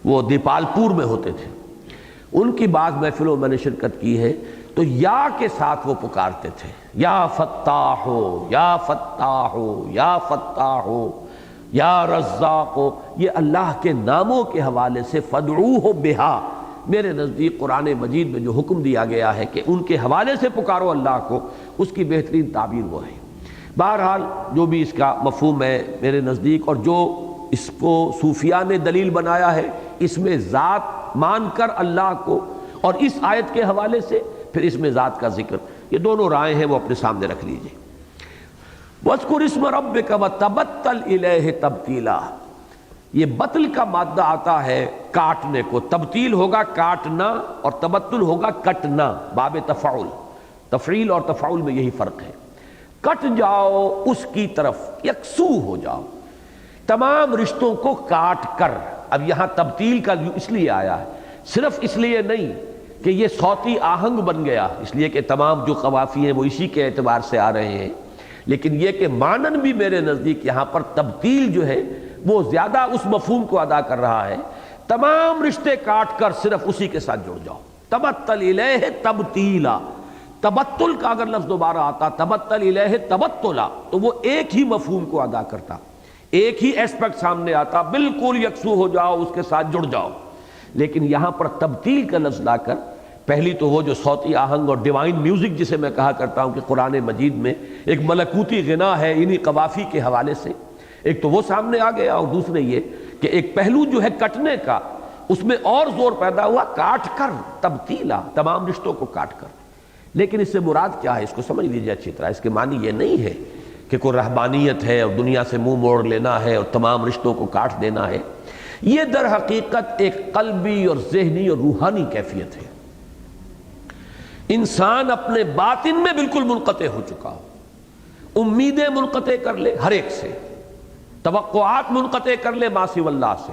A: وہ دیپال پور میں ہوتے تھے، ان کی بعض محفلوں میں نے شرکت کی ہے، تو یا کے ساتھ وہ پکارتے تھے، یا فتاحو یا فتاحو یا فتاحو یا رزاقو، یہ اللہ کے ناموں کے حوالے سے فدعوہ بہا۔ میرے نزدیک قرآن مجید میں جو حکم دیا گیا ہے کہ ان کے حوالے سے پکارو اللہ کو، اس کی بہترین تعبیر وہ ہے۔ بہرحال جو بھی اس کا مفہوم ہے میرے نزدیک، اور جو اس کو صوفیاء نے دلیل بنایا ہے، اس میں ذات مان کر اللہ کو، اور اس آیت کے حوالے سے پھر اس میں ذات کا ذکر، یہ دونوں رائے ہیں وہ اپنے سامنے رکھ لیجئے۔ وَاذْكُرِ اسْمَ رَبِّكَ وَتَبَتَّلْ إِلَيْهِ تَبْتِيلًا، یہ بطل کا مادہ آتا ہے کاٹنے کو، تبتیل ہوگا کاٹنا اور تبتل ہوگا کٹنا، باب تفعول، تفعیل اور تفعول میں یہی فرق ہے۔ کٹ جاؤ اس کی طرف، یکسو ہو جاؤ، تمام رشتوں کو کاٹ کر۔ اب یہاں تبتیل کا اس لیے آیا ہے، صرف اس لیے نہیں کہ یہ صوتی آہنگ بن گیا، اس لیے کہ تمام جو قوافی ہیں وہ اسی کے اعتبار سے آ رہے ہیں، لیکن یہ کہ مانن بھی میرے نزدیک یہاں پر تبتیل جو ہے وہ زیادہ اس مفہوم کو ادا کر رہا ہے، تمام رشتے کاٹ کر صرف اسی کے ساتھ جڑ جاؤ۔ تبتل الیہ تبتیلا، تبتل کا اگر لفظ دوبارہ آتا تبتل الیہ تبتلا تو وہ ایک ہی مفہوم کو ادا کرتا، ایک ہی ایسپیکٹ سامنے آتا، بالکل یکسو ہو جاؤ، اس کے ساتھ جڑ جاؤ۔ لیکن یہاں پر تبتیل کا لفظ لا کر پہلی تو وہ جو صوتی آہنگ اور ڈیوائن میوزک جسے میں کہا کرتا ہوں کہ قرآن مجید میں ایک ملکوتی غنا ہے انہی قوافی کے حوالے سے، ایک تو وہ سامنے آ گیا، اور دوسرے یہ کہ ایک پہلو جو ہے کٹنے کا، اس میں اور زور پیدا ہوا، کاٹ کر، تبتیلا، تمام رشتوں کو کاٹ کر۔ لیکن اس سے مراد کیا ہے اس کو سمجھ لیجیے اچھی طرح، اس کے معنی یہ نہیں ہے کہ کوئی رہبانیت ہے اور دنیا سے منہ موڑ لینا ہے اور تمام رشتوں کو کاٹ دینا ہے، یہ در حقیقت ایک قلبی اور ذہنی اور روحانی کیفیت ہے۔ انسان اپنے باطن میں بالکل منقطع ہو چکا ہو، امیدیں منقطع کر لے ہر ایک سے، توقعات منقطع کر لے ما سوی اللہ سے،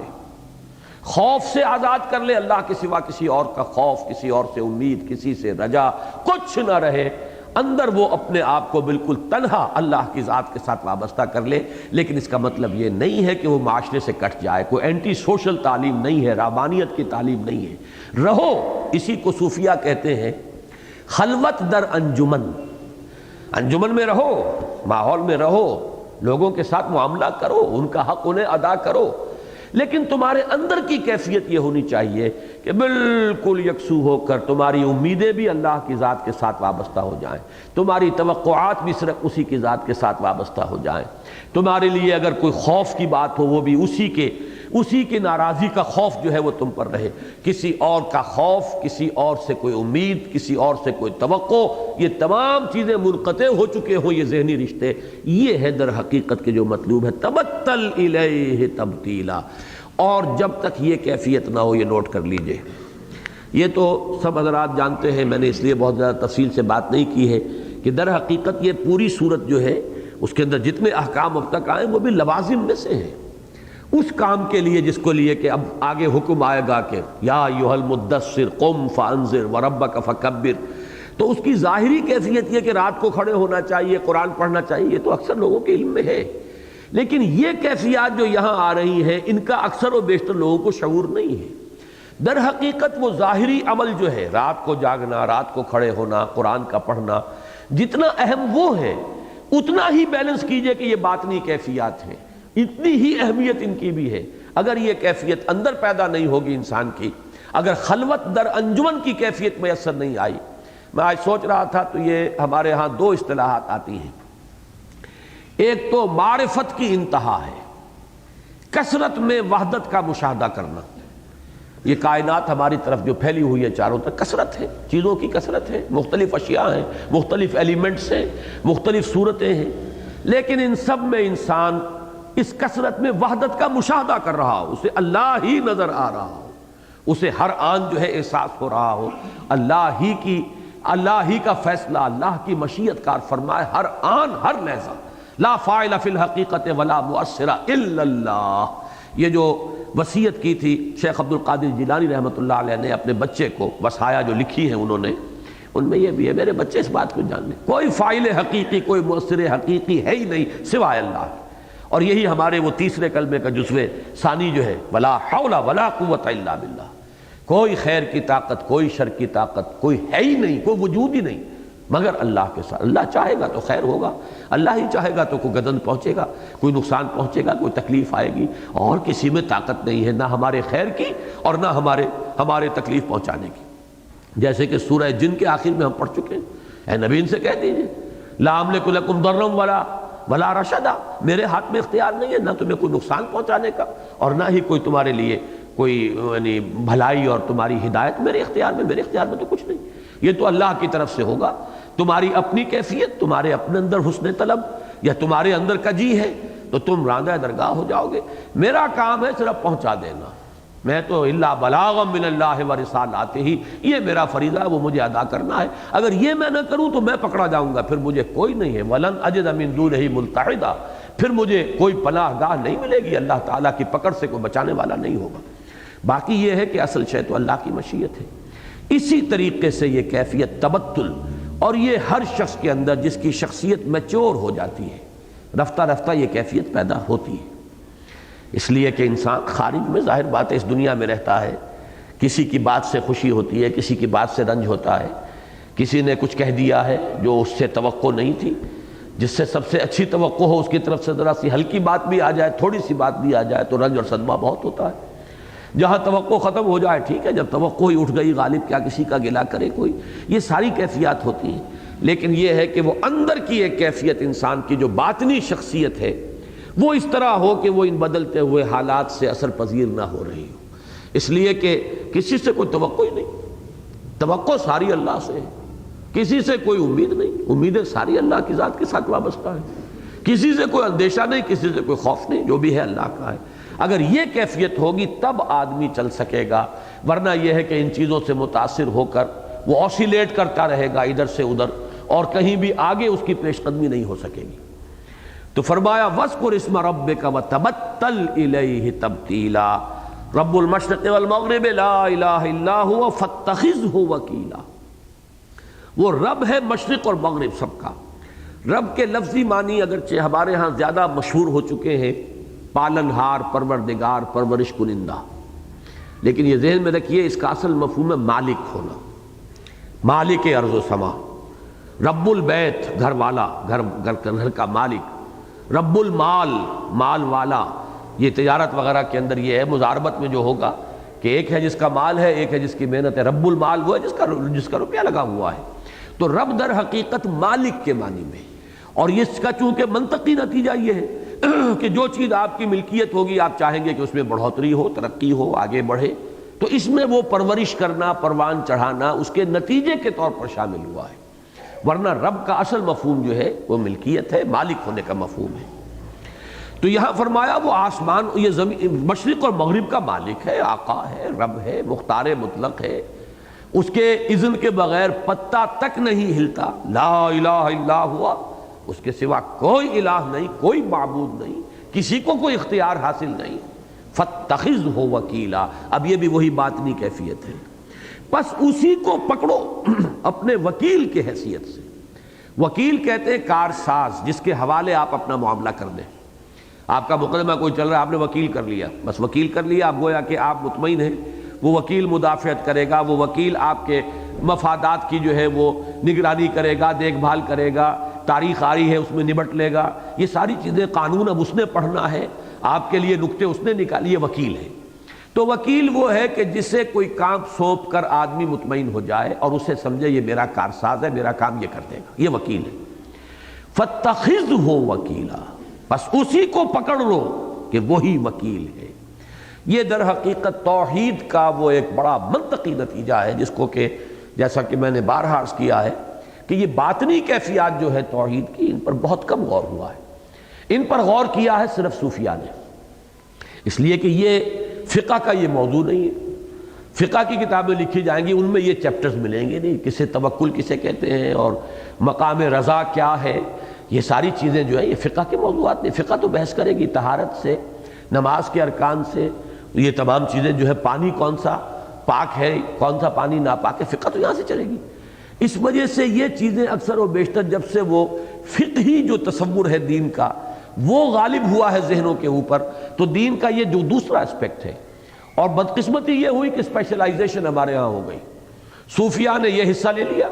A: خوف سے آزاد کر لے، اللہ کے سوا کسی اور کا خوف، کسی اور سے امید، کسی سے رجا، کچھ نہ رہے، اندر وہ اپنے آپ کو بالکل تنہا اللہ کی ذات کے ساتھ وابستہ کر لے۔ لیکن اس کا مطلب یہ نہیں ہے کہ وہ معاشرے سے کٹ جائے، کوئی اینٹی سوشل تعلیم نہیں ہے، رہبانیت کی تعلیم نہیں ہے، رہو، اسی کو صوفیہ کہتے ہیں خلوت در انجمن، انجمن میں رہو، ماحول میں رہو، لوگوں کے ساتھ معاملہ کرو، ان کا حق انہیں ادا کرو، لیکن تمہارے اندر کی کیفیت یہ ہونی چاہیے کہ بالکل یکسو ہو کر تمہاری امیدیں بھی اللہ کی ذات کے ساتھ وابستہ ہو جائیں، تمہاری توقعات بھی صرف اسی کی ذات کے ساتھ وابستہ ہو جائیں، تمہارے لیے اگر کوئی خوف کی بات ہو وہ بھی اسی کی ناراضی کا خوف جو ہے وہ تم پر رہے، کسی اور کا خوف، کسی اور سے کوئی امید، کسی اور سے کوئی توقع، یہ تمام چیزیں منقطع ہو چکے ہوں، یہ ذہنی رشتے، یہ ہے در حقیقت کے جو مطلوب ہے، تبتل الیہ تبتیلا۔ اور جب تک یہ کیفیت نہ ہو، یہ نوٹ کر لیجئے، یہ تو سب حضرات جانتے ہیں، میں نے اس لیے بہت زیادہ تفصیل سے بات نہیں کی ہے کہ در حقیقت یہ پوری صورت جو ہے اس کے اندر جتنے احکام اب تک آئے وہ بھی لوازم میں سے ہیں، اس کام کے لیے جس کو لیے کہ اب آگے حکم آئے گا کہ یا ایھا المدثر قم فانذر وربک فکبر، تو اس کی ظاہری کیفیت یہ کہ رات کو کھڑے ہونا چاہیے، قرآن پڑھنا چاہیے، یہ تو اکثر لوگوں کے علم میں ہے، لیکن یہ کیفیات جو یہاں آ رہی ہیں ان کا اکثر و بیشتر لوگوں کو شعور نہیں ہے۔ در حقیقت وہ ظاہری عمل جو ہے، رات کو جاگنا، رات کو کھڑے ہونا، قرآن کا پڑھنا، جتنا اہم وہ ہے اتنا ہی بیلنس کیجئے کہ یہ باطنی کیفیات ہیں، اتنی ہی اہمیت ان کی بھی ہے۔ اگر یہ کیفیت اندر پیدا نہیں ہوگی انسان کی، اگر خلوت در انجمن کی کیفیت میسر نہیں آئی، میں آج سوچ رہا تھا تو یہ ہمارے ہاں دو اصطلاحات آتی ہیں، ایک تو معرفت کی انتہا ہے، کثرت میں وحدت کا مشاہدہ کرنا، یہ کائنات ہماری طرف جو پھیلی ہوئی ہے چاروں طرف، کثرت ہے، چیزوں کی کثرت ہے، مختلف اشیاء ہیں، مختلف ایلیمنٹس ہیں، مختلف صورتیں ہیں، لیکن ان سب میں انسان اس کثرت میں وحدت کا مشاہدہ کر رہا ہو، اسے اللہ ہی نظر آ رہا ہو، اسے ہر آن جو ہے احساس ہو رہا ہو، اللہ ہی کا فیصلہ، اللہ کی مشیت کار فرمائے ہر آن ہر لحظہ، لا فاعل فی الحقیقت ولا مؤثر الا اللہ۔ یہ جو وصیت کی تھی شیخ عبد القادر جیلانی رحمۃ اللہ علیہ نے اپنے بچے کو، وصایا جو لکھی ہیں انہوں نے، ان میں یہ بھی ہے میرے بچے اس بات کو جان لیں، کوئی فاعل حقیقی، کوئی مؤثر حقیقی ہے ہی نہیں سوائے اللہ۔ اور یہی ہمارے وہ تیسرے کلمے کا جزو ثانی جو ہے، ولا حول ولا قوت الا باللہ، کوئی خیر کی طاقت، کوئی شر کی طاقت، کوئی ہے ہی نہیں، کوئی وجود ہی نہیں مگر اللہ کے ساتھ۔ اللہ چاہے گا تو خیر ہوگا، اللہ ہی چاہے گا تو کوئی گدن پہنچے گا، کوئی نقصان پہنچے گا، کوئی تکلیف آئے گی، اور کسی میں طاقت نہیں ہے نہ ہمارے خیر کی اور نہ ہمارے تکلیف پہنچانے کی۔ جیسے کہ سورہ جن کے آخر میں ہم پڑھ چکے ہیں، اے نبی ان سے کہہ دیجئے لا املک لکم ضرا ولا رشدا، میرے ہاتھ میں اختیار نہیں ہے نہ تمہیں کوئی نقصان پہنچانے کا اور نہ ہی کوئی تمہارے لیے کوئی یعنی بھلائی اور تمہاری ہدایت میرے اختیار میں تو کچھ نہیں، یہ تو اللہ کی طرف سے ہوگا۔ تمہاری اپنی کیفیت، تمہارے اپنے اندر حسن طلب یا تمہارے اندر کجی ہے تو تم راندہ درگاہ ہو جاؤ گے، میرا کام ہے صرف پہنچا دینا، میں تو الا بلاغا من اللہ ورسالاتہ، یہ میرا فریضہ ہے، وہ مجھے ادا کرنا ہے، اگر یہ میں نہ کروں تو میں پکڑا جاؤں گا، پھر مجھے کوئی نہیں ہے، ولن اجد من دونہ ملتحدا، پھر مجھے کوئی پناہ گاہ نہیں ملے گی، اللہ تعالیٰ کی پکڑ سے کوئی بچانے والا نہیں ہوگا۔ باقی یہ ہے کہ اصل شے تو اللہ کی مشیت ہے۔ اسی طریقے سے یہ کیفیت تبتل، اور یہ ہر شخص کے اندر جس کی شخصیت میچور ہو جاتی ہے، رفتہ رفتہ یہ کیفیت پیدا ہوتی ہے، اس لیے کہ انسان خارج میں ظاہر بات ہے اس دنیا میں رہتا ہے، کسی کی بات سے خوشی ہوتی ہے، کسی کی بات سے رنج ہوتا ہے، کسی نے کچھ کہہ دیا ہے جو اس سے توقع نہیں تھی، جس سے سب سے اچھی توقع ہو اس کی طرف سے ذرا سی ہلکی بات بھی آ جائے، تھوڑی سی بات بھی آ جائے تو رنج اور صدمہ بہت ہوتا ہے۔ جہاں توقع ختم ہو جائے ٹھیک ہے، جب توقع ہی اٹھ گئی غالب کیا کسی کا گلہ کرے کوئی، یہ ساری کیفیات ہوتی ہیں، لیکن یہ ہے کہ وہ اندر کی ایک کیفیت انسان کی جو باطنی شخصیت ہے وہ اس طرح ہو کہ وہ ان بدلتے ہوئے حالات سے اثر پذیر نہ ہو رہی ہو، اس لیے کہ کسی سے کوئی توقع ہی نہیں، توقع ساری اللہ سے ہے، کسی سے کوئی امید نہیں، امیدیں ساری اللہ کی ذات کے ساتھ وابستہ ہے، کسی سے کوئی اندیشہ نہیں، کسی سے کوئی خوف نہیں، جو بھی ہے اللہ کا ہے۔ اگر یہ کیفیت ہوگی تب آدمی چل سکے گا، ورنہ یہ ہے کہ ان چیزوں سے متاثر ہو کر وہ آسیلیٹ کرتا رہے گا ادھر سے ادھر، اور کہیں بھی آگے اس کی پیش قدمی نہیں ہو سکے گی۔ تو فرمایا وَاذْكُرِ اسْمَ رَبِّكَ وَتَبَتَّلْ إِلَيْهِ تَبْتِيلًا، رب المشرق والمغرب لا الہ الا هو فاتخذہ وکیلا، وہ رب ہے مشرق اور مغرب سب کا۔ رب کے لفظی معنی اگرچہ ہمارے ہاں زیادہ مشہور ہو چکے ہیں، پالن ہار، پروردگار، پرورش کنندہ، لیکن یہ ذہن میں رکھیے اس کا اصل مفہوم ہے مالک ہونا، مالک ارض و سما، رب البیت گھر والا، گھر کا مالک، رب المال مال والا، یہ تجارت وغیرہ کے اندر یہ ہے، مضاربت میں جو ہوگا کہ ایک ہے جس کا مال ہے، ایک ہے جس کی محنت ہے، رب المال وہ ہے جس کا روپیہ لگا ہوا ہے، تو رب در حقیقت مالک کے معنی میں، اور اس کا چونکہ منطقی نتیجہ یہ ہے کہ جو چیز آپ کی ملکیت ہوگی آپ چاہیں گے کہ اس میں بڑھوتری ہو، ترقی ہو، آگے بڑھے، تو اس میں وہ پرورش کرنا، پروان چڑھانا اس کے نتیجے کے طور پر شامل ہوا ہے، ورنہ رب کا اصل مفہوم جو ہے وہ ملکیت ہے، مالک ہونے کا مفہوم ہے۔ تو یہاں فرمایا وہ آسمان، یہ زمین، مشرق اور مغرب کا مالک ہے، آقا ہے، رب ہے، مختار مطلق ہے، اس کے اذن کے بغیر پتہ تک نہیں ہلتا، لا الہ الا ہوا، اس کے سوا کوئی الہ نہیں، کوئی معبود نہیں، کسی کو کوئی اختیار حاصل نہیں، فاتخذہ وکیلا۔ اب یہ بھی وہی باطنی کیفیت ہے، بس اسی کو پکڑو اپنے وکیل کے حیثیت سے۔ وکیل کہتے ہیں کارساز، جس کے حوالے آپ اپنا معاملہ کر دیں۔ آپ کا مقدمہ کوئی چل رہا ہے، آپ نے وکیل کر لیا، بس وکیل کر لیا، آپ گویا کہ آپ مطمئن ہیں، وہ وکیل مدافعت کرے گا، وہ وکیل آپ کے مفادات کی جو ہے وہ نگرانی کرے گا، دیکھ بھال کرے گا، تاریخ آ رہی ہے اس میں نبٹ لے گا، یہ ساری چیزیں، قانون اب اس نے پڑھنا ہے، آپ کے لیے نکتے اس نے نکالی، یہ وکیل ہے۔ تو وکیل وہ ہے کہ جسے کوئی کام سونپ کر آدمی مطمئن ہو جائے اور اسے سمجھے یہ میرا کارساز ہے، میرا کام یہ کر دے گا، یہ وکیل ہے۔ فاتخذہ وکیلا، بس اسی کو پکڑ لو کہ وہی وکیل ہے۔ یہ در حقیقت توحید کا وہ ایک بڑا منطقی نتیجہ ہے، جس کو کہ جیسا کہ میں نے بارہا عرض کیا ہے کہ یہ باطنی کیفیات جو ہے توحید کی، ان پر بہت کم غور ہوا ہے، ان پر غور کیا ہے صرف صوفیاء نے، اس لیے کہ یہ فقہ کا یہ موضوع نہیں ہے۔ فقہ کی کتابیں لکھی جائیں گی، ان میں یہ چیپٹرز ملیں گے نہیں، کسے توکل کسے کہتے ہیں اور مقام رضا کیا ہے، یہ ساری چیزیں جو ہیں یہ فقہ کے موضوعات نہیں۔ فقہ تو بحث کرے گی طہارت سے، نماز کے ارکان سے، یہ تمام چیزیں جو ہے، پانی کون سا پاک ہے، کون سا پانی ناپاک ہے، فقہ تو یہاں سے چلے گی۔ اس وجہ سے یہ چیزیں اکثر و بیشتر جب سے وہ فقہی جو تصور ہے دین کا وہ غالب ہوا ہے ذہنوں کے اوپر، تو دین کا یہ جو دوسرا اسپیکٹ ہے، اور بدقسمتی یہ ہوئی کہ اسپیشلائزیشن ہمارے ہاں ہو گئی، صوفیاء نے یہ حصہ لے لیا۔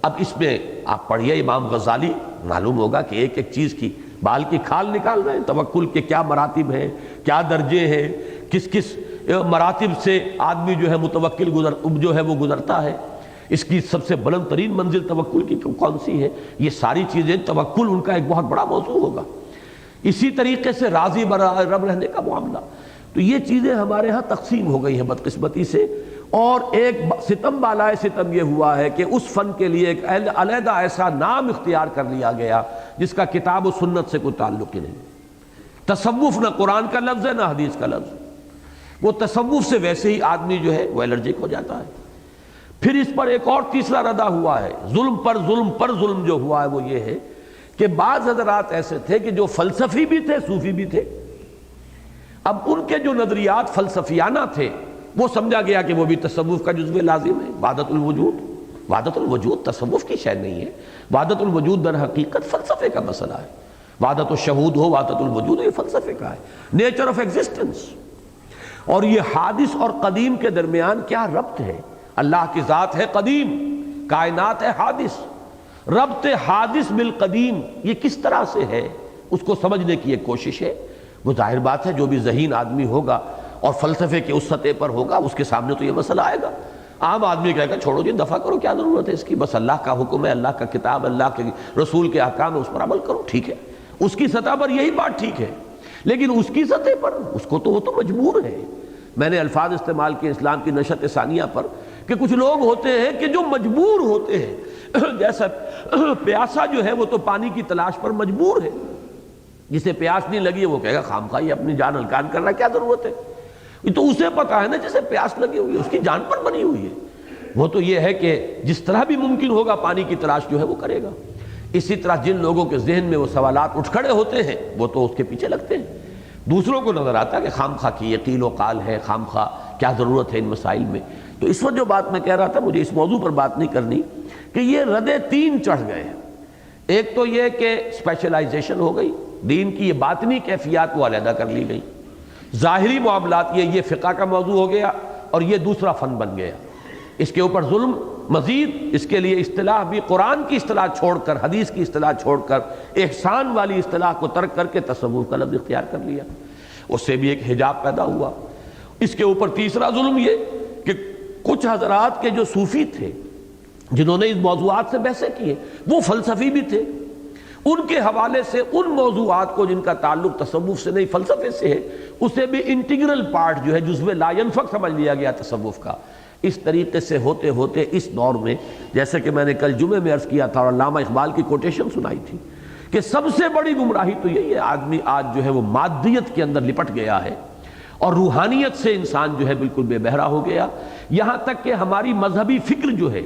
A: اب اس میں آپ پڑھیے امام غزالی، معلوم ہوگا کہ ایک ایک چیز کی بال کی کھال نکال رہے ہیں، توکل کے کیا مراتب ہیں، کیا درجے ہیں، کس کس مراتب سے آدمی جو ہے متوکل وہ گزرتا ہے، اس کی سب سے بلند ترین منزل توکل کی کون سی ہے، یہ ساری چیزیں، توکل ان کا ایک بہت بڑا موضوع ہوگا۔ اسی طریقے سے راضی برائے رب رہنے کا معاملہ، تو یہ چیزیں ہمارے ہاں تقسیم ہو گئی ہیں بدقسمتی سے، اور ایک ستم بالائے ستم یہ ہوا ہے کہ اس فن کے لیے ایک علیحدہ ایسا نام اختیار کر لیا گیا جس کا کتاب و سنت سے کوئی تعلق ہی نہیں۔ تصوف نہ قرآن کا لفظ ہے نہ حدیث کا لفظ، وہ تصوف سے ویسے ہی آدمی جو ہے وہ الرجک ہو جاتا ہے۔ پھر اس پر ایک اور تیسرا ردہ ہوا ہے، ظلم پر ظلم پر ظلم جو ہوا ہے وہ یہ ہے کہ بعض حضرات ایسے تھے کہ جو فلسفی بھی تھے، صوفی بھی تھے، اب ان کے جو نظریات فلسفیانہ تھے وہ سمجھا گیا کہ وہ بھی تصوف کا جزو لازم ہے۔ وحدت الوجود، وحدت الوجود تصوف کی شے نہیں ہے، وحدت الوجود در حقیقت فلسفے کا مسئلہ ہے۔ وحدت الشہود ہو، وحدت الوجود، یہ فلسفے کا ہے، نیچر آف ایگزسٹنس۔ اور یہ حادث اور قدیم کے درمیان کیا ربط ہے؟ اللہ کی ذات ہے قدیم، کائنات ہے حادث، ربط حادث بالقدیم یہ کس طرح سے ہے، اس کو سمجھنے کی ایک کوشش ہے۔ وہ ظاہر بات ہے جو بھی ذہین آدمی ہوگا اور فلسفے کے اس سطح پر ہوگا اس کے سامنے تو یہ مسئلہ آئے گا۔ عام آدمی کہے گا چھوڑو جی، دفع کرو، کیا ضرورت ہے اس کی، بس اللہ کا حکم ہے، اللہ کا کتاب، اللہ کے رسول کے احکام ہے، اس پر عمل کرو، ٹھیک ہے۔ اس کی سطح پر یہی بات ٹھیک ہے، لیکن اس کی سطح پر اس کو تو وہ تو مجبور ہے۔ میں نے الفاظ استعمال کیے اسلام کی نشت ثانیہ پر کہ کچھ لوگ ہوتے ہیں کہ جو مجبور ہوتے ہیں، جیسا پیاسا جو ہے وہ تو پانی کی تلاش پر مجبور ہے، جسے پیاس نہیں لگی ہے وہ کہے گا خامخواہ یہ اپنی جان ہلکان کرنا کیا ضرورت ہے، یہ تو اسے پتا ہے نا جسے پیاس لگی ہوئی ہے، اس کی جان پر بنی ہوئی ہے، وہ تو یہ ہے کہ جس طرح بھی ممکن ہوگا پانی کی تلاش جو ہے وہ کرے گا۔ اسی طرح جن لوگوں کے ذہن میں وہ سوالات اٹھ کھڑے ہوتے ہیں وہ تو اس کے پیچھے لگتے ہیں، دوسروں کو نظر آتا ہے کہ خامخواہ کی یہ قیل و قال ہے، خامخواہ کیا ضرورت ہے ان مسائل میں۔ تو اس وقت جو بات میں کہہ رہا تھا، مجھے اس موضوع پر بات نہیں کرنی کہ یہ ردے تین چڑھ گئے ہیں۔ ایک تو یہ کہ اسپیشلائزیشن ہو گئی، دین کی یہ باطنی کیفیات وہ علیحدہ کر لی گئی، ظاہری معاملات یہ فقہ کا موضوع ہو گیا اور یہ دوسرا فن بن گیا۔ اس کے اوپر ظلم مزید، اس کے لیے اصطلاح بھی قرآن کی اصطلاح چھوڑ کر، حدیث کی اصطلاح چھوڑ کر، احسان والی اصطلاح کو ترک کر کے تصوف کا لفظ اختیار کر لیا، اس سے بھی ایک حجاب پیدا ہوا۔ اس کے اوپر تیسرا ظلم یہ کہ کچھ حضرات کے جو صوفی تھے جنہوں نے اس موضوعات سے بحثیں کی ہیں وہ فلسفی بھی تھے، ان کے حوالے سے ان موضوعات کو جن کا تعلق تصوف سے نہیں فلسفے سے ہے اسے بھی انٹیگرل پارٹ جو ہے جزو لا ينفک سمجھ لیا گیا تصوف کا۔ اس طریقے سے ہوتے ہوتے اس دور میں جیسے کہ میں نے کل جمعے میں عرض کیا تھا اور علامہ اقبال کی کوٹیشن سنائی تھی کہ سب سے بڑی گمراہی تو یہی ہے آدمی آج جو ہے وہ مادیت کے اندر لپٹ گیا ہے اور روحانیت سے انسان جو ہے بالکل بے بہرا ہو گیا، یہاں تک کہ ہماری مذہبی فکر جو ہے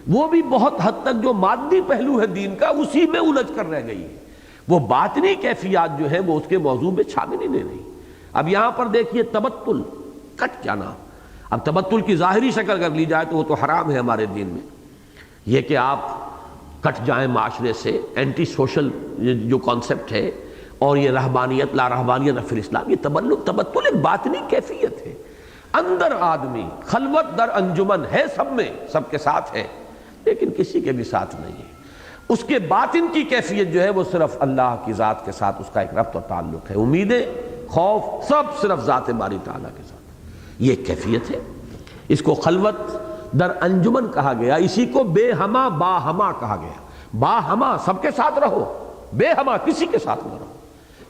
A: وہ بھی بہت حد تک جو مادی پہلو ہے دین کا اسی میں الجھ کر رہ گئی ہے، وہ باطنی کیفیات جو ہے وہ اس کے موضوع میں شامل ہی نہیں رہی۔ اب یہاں پر دیکھیے تبتل، کٹ جانا، اب تبتل کی ظاہری شکل اگر لی جائے تو وہ تو حرام ہے ہمارے دین میں، یہ کہ آپ کٹ جائیں معاشرے سے، اینٹی سوشل جو کانسیپٹ ہے، اور یہ رہبانیت لا رہبانیت فی الاسلام، یہ تبتل ایک باطنی کیفیت ہے۔ اندر آدمی خلوت در انجمن ہے، سب میں سب کے ساتھ ہے لیکن کسی کے بھی ساتھ نہیں ہے، اس کے باطن کی کیفیت جو ہے وہ صرف اللہ کی ذات کے ساتھ اس کا ایک ربط اور تعلق ہے، امیدیں خوف سب صرف ذات باری تعالیٰ کے ساتھ، یہ ایک کیفیت ہے۔ اس کو خلوت در انجمن کہا گیا، اسی کو بے ہما با ہما کہا گیا۔ با ہما سب کے ساتھ رہو، بے ہما کسی کے ساتھ نہ رہو،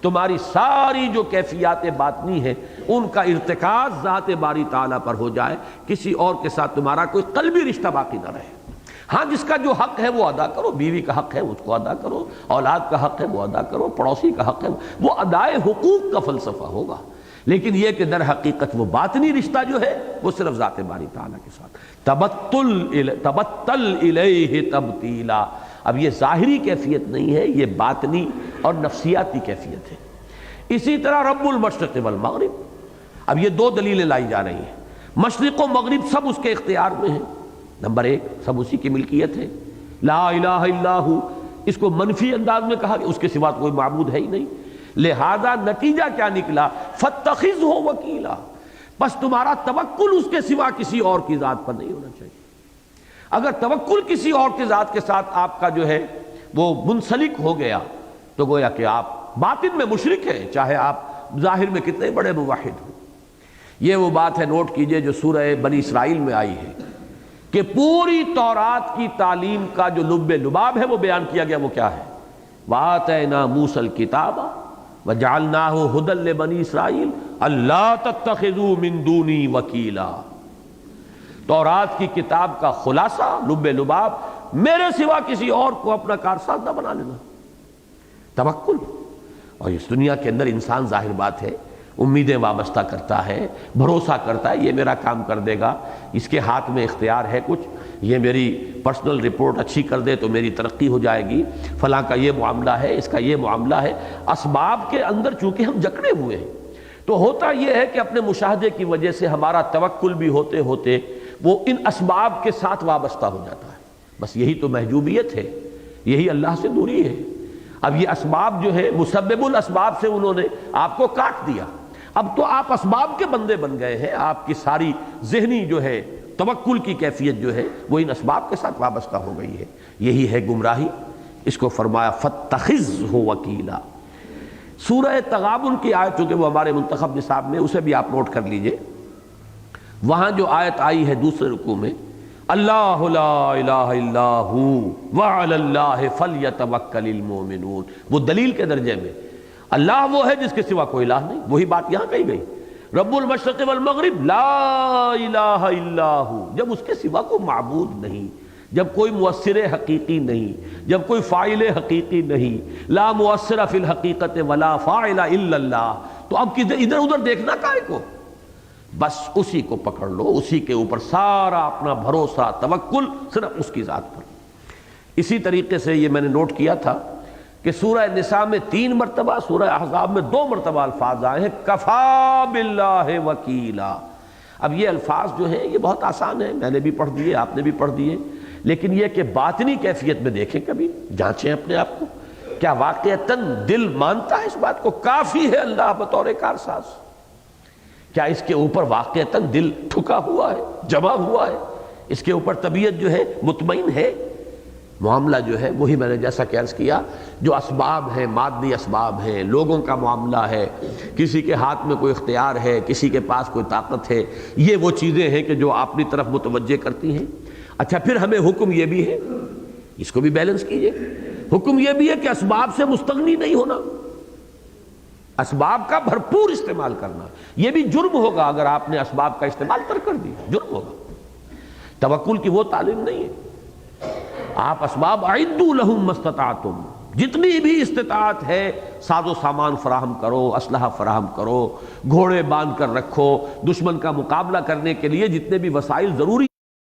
A: تمہاری ساری جو کیفیات باطنی ہیں ان کا ارتکاز ذات باری تعالیٰ پر ہو جائے، کسی اور کے ساتھ تمہارا کوئی قلبی رشتہ باقی نہ رہے۔ ہاں جس کا جو حق ہے وہ ادا کرو، بیوی کا حق ہے اس کو ادا کرو، اولاد کا حق ہے وہ ادا کرو، پڑوسی کا حق ہے وہ ادائے حقوق کا فلسفہ ہوگا، لیکن یہ کہ در حقیقت وہ باطنی رشتہ جو ہے وہ صرف ذات باری تعالیٰ کے ساتھ۔ تبتل الیہ تبتیلا، اب یہ ظاہری کیفیت نہیں ہے، یہ باطنی اور نفسیاتی کیفیت ہے۔ اسی طرح رب المشرق والمغرب، اب یہ دو دلیلیں لائی جا رہی ہیں، مشرق و مغرب سب اس کے اختیار میں ہیں، نمبر ایک سب اسی کی ملکیت ہے، لا الہ الا ہو، اس کو منفی انداز میں کہا کہ اس کے سوا کوئی معبود ہے ہی نہیں، لہذا نتیجہ کیا نکلا، فاتخذہ وکیلا، بس تمہارا توکل اس کے سوا کسی اور کی ذات پر نہیں ہونا چاہیے۔ اگر توکل کسی اور کی ذات کے ساتھ آپ کا جو ہے وہ منسلک ہو گیا تو گویا کہ آپ باطن میں مشرک ہیں، چاہے آپ ظاہر میں کتنے بڑے موحد ہوں۔ یہ وہ بات ہے، نوٹ کیجئے، جو سورہ بنی اسرائیل میں آئی ہے کہ پوری تورات کی تعلیم کا جو لب لباب ہے وہ بیان کیا گیا، وہ کیا ہے، وَآتَيْنَا مُوسَى الْكِتَابَ وَجَعَلْنَاهُ هُدًى لِبَنِي إِسْرَائِيلَ أَلَّا تَتَّخِذُوا مِن دُونِي وَكِيلًا۔ تورات کی کتاب کا خلاصہ، لب لباب، میرے سوا کسی اور کو اپنا کارساز نہ بنا لینا، توکل۔ اور اس دنیا کے اندر انسان ظاہر بات ہے امیدیں وابستہ کرتا ہے، بھروسہ کرتا ہے یہ میرا کام کر دے گا، اس کے ہاتھ میں اختیار ہے کچھ، یہ میری پرسنل رپورٹ اچھی کر دے تو میری ترقی ہو جائے گی، فلاں کا یہ معاملہ ہے، اس کا یہ معاملہ ہے۔ اسباب کے اندر چونکہ ہم جکڑے ہوئے ہیں تو ہوتا یہ ہے کہ اپنے مشاہدے کی وجہ سے ہمارا توکل بھی ہوتے ہوتے وہ ان اسباب کے ساتھ وابستہ ہو جاتا ہے، بس یہی تو محجوبیت ہے، یہی اللہ سے دوری ہے۔ اب یہ اسباب جو ہے مسبب الاسباب سے انہوں نے آپ کو کاٹ دیا، اب تو آپ اسباب کے بندے بن گئے ہیں، آپ کی ساری ذہنی جو ہے توکل کی کیفیت جو ہے وہ ان اسباب کے ساتھ وابستہ ہو گئی ہے، یہی ہے گمراہی۔ اس کو فرمایا فاتخذہ وکیلا۔ سورہ تغابن کی آیت چونکہ وہ ہمارے منتخب نصاب میں، اسے بھی آپ نوٹ کر لیجئے، وہاں جو آیت آئی ہے دوسرے رکوع میں، اللہ لا الہ الا ہو وعلی اللہ فلیتوکل المؤمنون، وہ دلیل کے درجے میں اللہ وہ ہے جس کے سوا کوئی الہ نہیں، وہی بات یہاں کہی گئی، رب المشرق والمغرب لا الہ الا ہو، جب اس کے سوا کوئی معبود نہیں، جب کوئی مؤثر حقیقی نہیں، جب کوئی فاعل حقیقی نہیں، لا مؤثر فی الحقیقت ولا فاعل الا اللہ، تو اب ادھر ادھر دیکھنا کائے کو، بس اسی کو پکڑ لو، اسی کے اوپر سارا اپنا بھروسہ توکل صرف اس کی ذات پر۔ اسی طریقے سے یہ میں نے نوٹ کیا تھا کہ سورہ نساء میں 3 مرتبہ، سورہ احزاب میں 2 مرتبہ الفاظ آئے ہیں کفا باللہ وکیلا۔ اب یہ الفاظ جو ہیں یہ بہت آسان ہیں، میں نے بھی پڑھ دیے، آپ نے بھی پڑھ دیے، لیکن یہ کہ باطنی کیفیت میں دیکھیں، کبھی جانچیں اپنے آپ کو، کیا واقعتاً دل مانتا ہے اس بات کو کافی ہے اللہ بطور کارساز؟ کیا اس کے اوپر واقعتاً دل ٹھکا ہوا ہے، جمع ہوا ہے، اس کے اوپر طبیعت جو ہے مطمئن ہے؟ معاملہ جو ہے وہی میں نے جیسا کہ عرض کیا، جو اسباب ہیں، مادی اسباب ہیں، لوگوں کا معاملہ ہے، کسی کے ہاتھ میں کوئی اختیار ہے، کسی کے پاس کوئی طاقت ہے، یہ وہ چیزیں ہیں کہ جو اپنی طرف متوجہ کرتی ہیں۔ اچھا پھر ہمیں حکم یہ بھی ہے، اس کو بھی بیلنس کیجئے، حکم یہ بھی ہے کہ اسباب سے مستغنی نہیں ہونا، اسباب کا بھرپور استعمال کرنا۔ یہ بھی جرم ہوگا اگر آپ نے اسباب کا استعمال ترک کر دیا، جرم ہوگا۔ توکل کی وہ تعلیم نہیں ہے۔ آپ اسباب اعدوا لہم ما استطعتم، جتنی بھی استطاعت ہے ساز و سامان فراہم کرو، اسلحہ فراہم کرو، گھوڑے باندھ کر رکھو، دشمن کا مقابلہ کرنے کے لیے جتنے بھی وسائل ضروری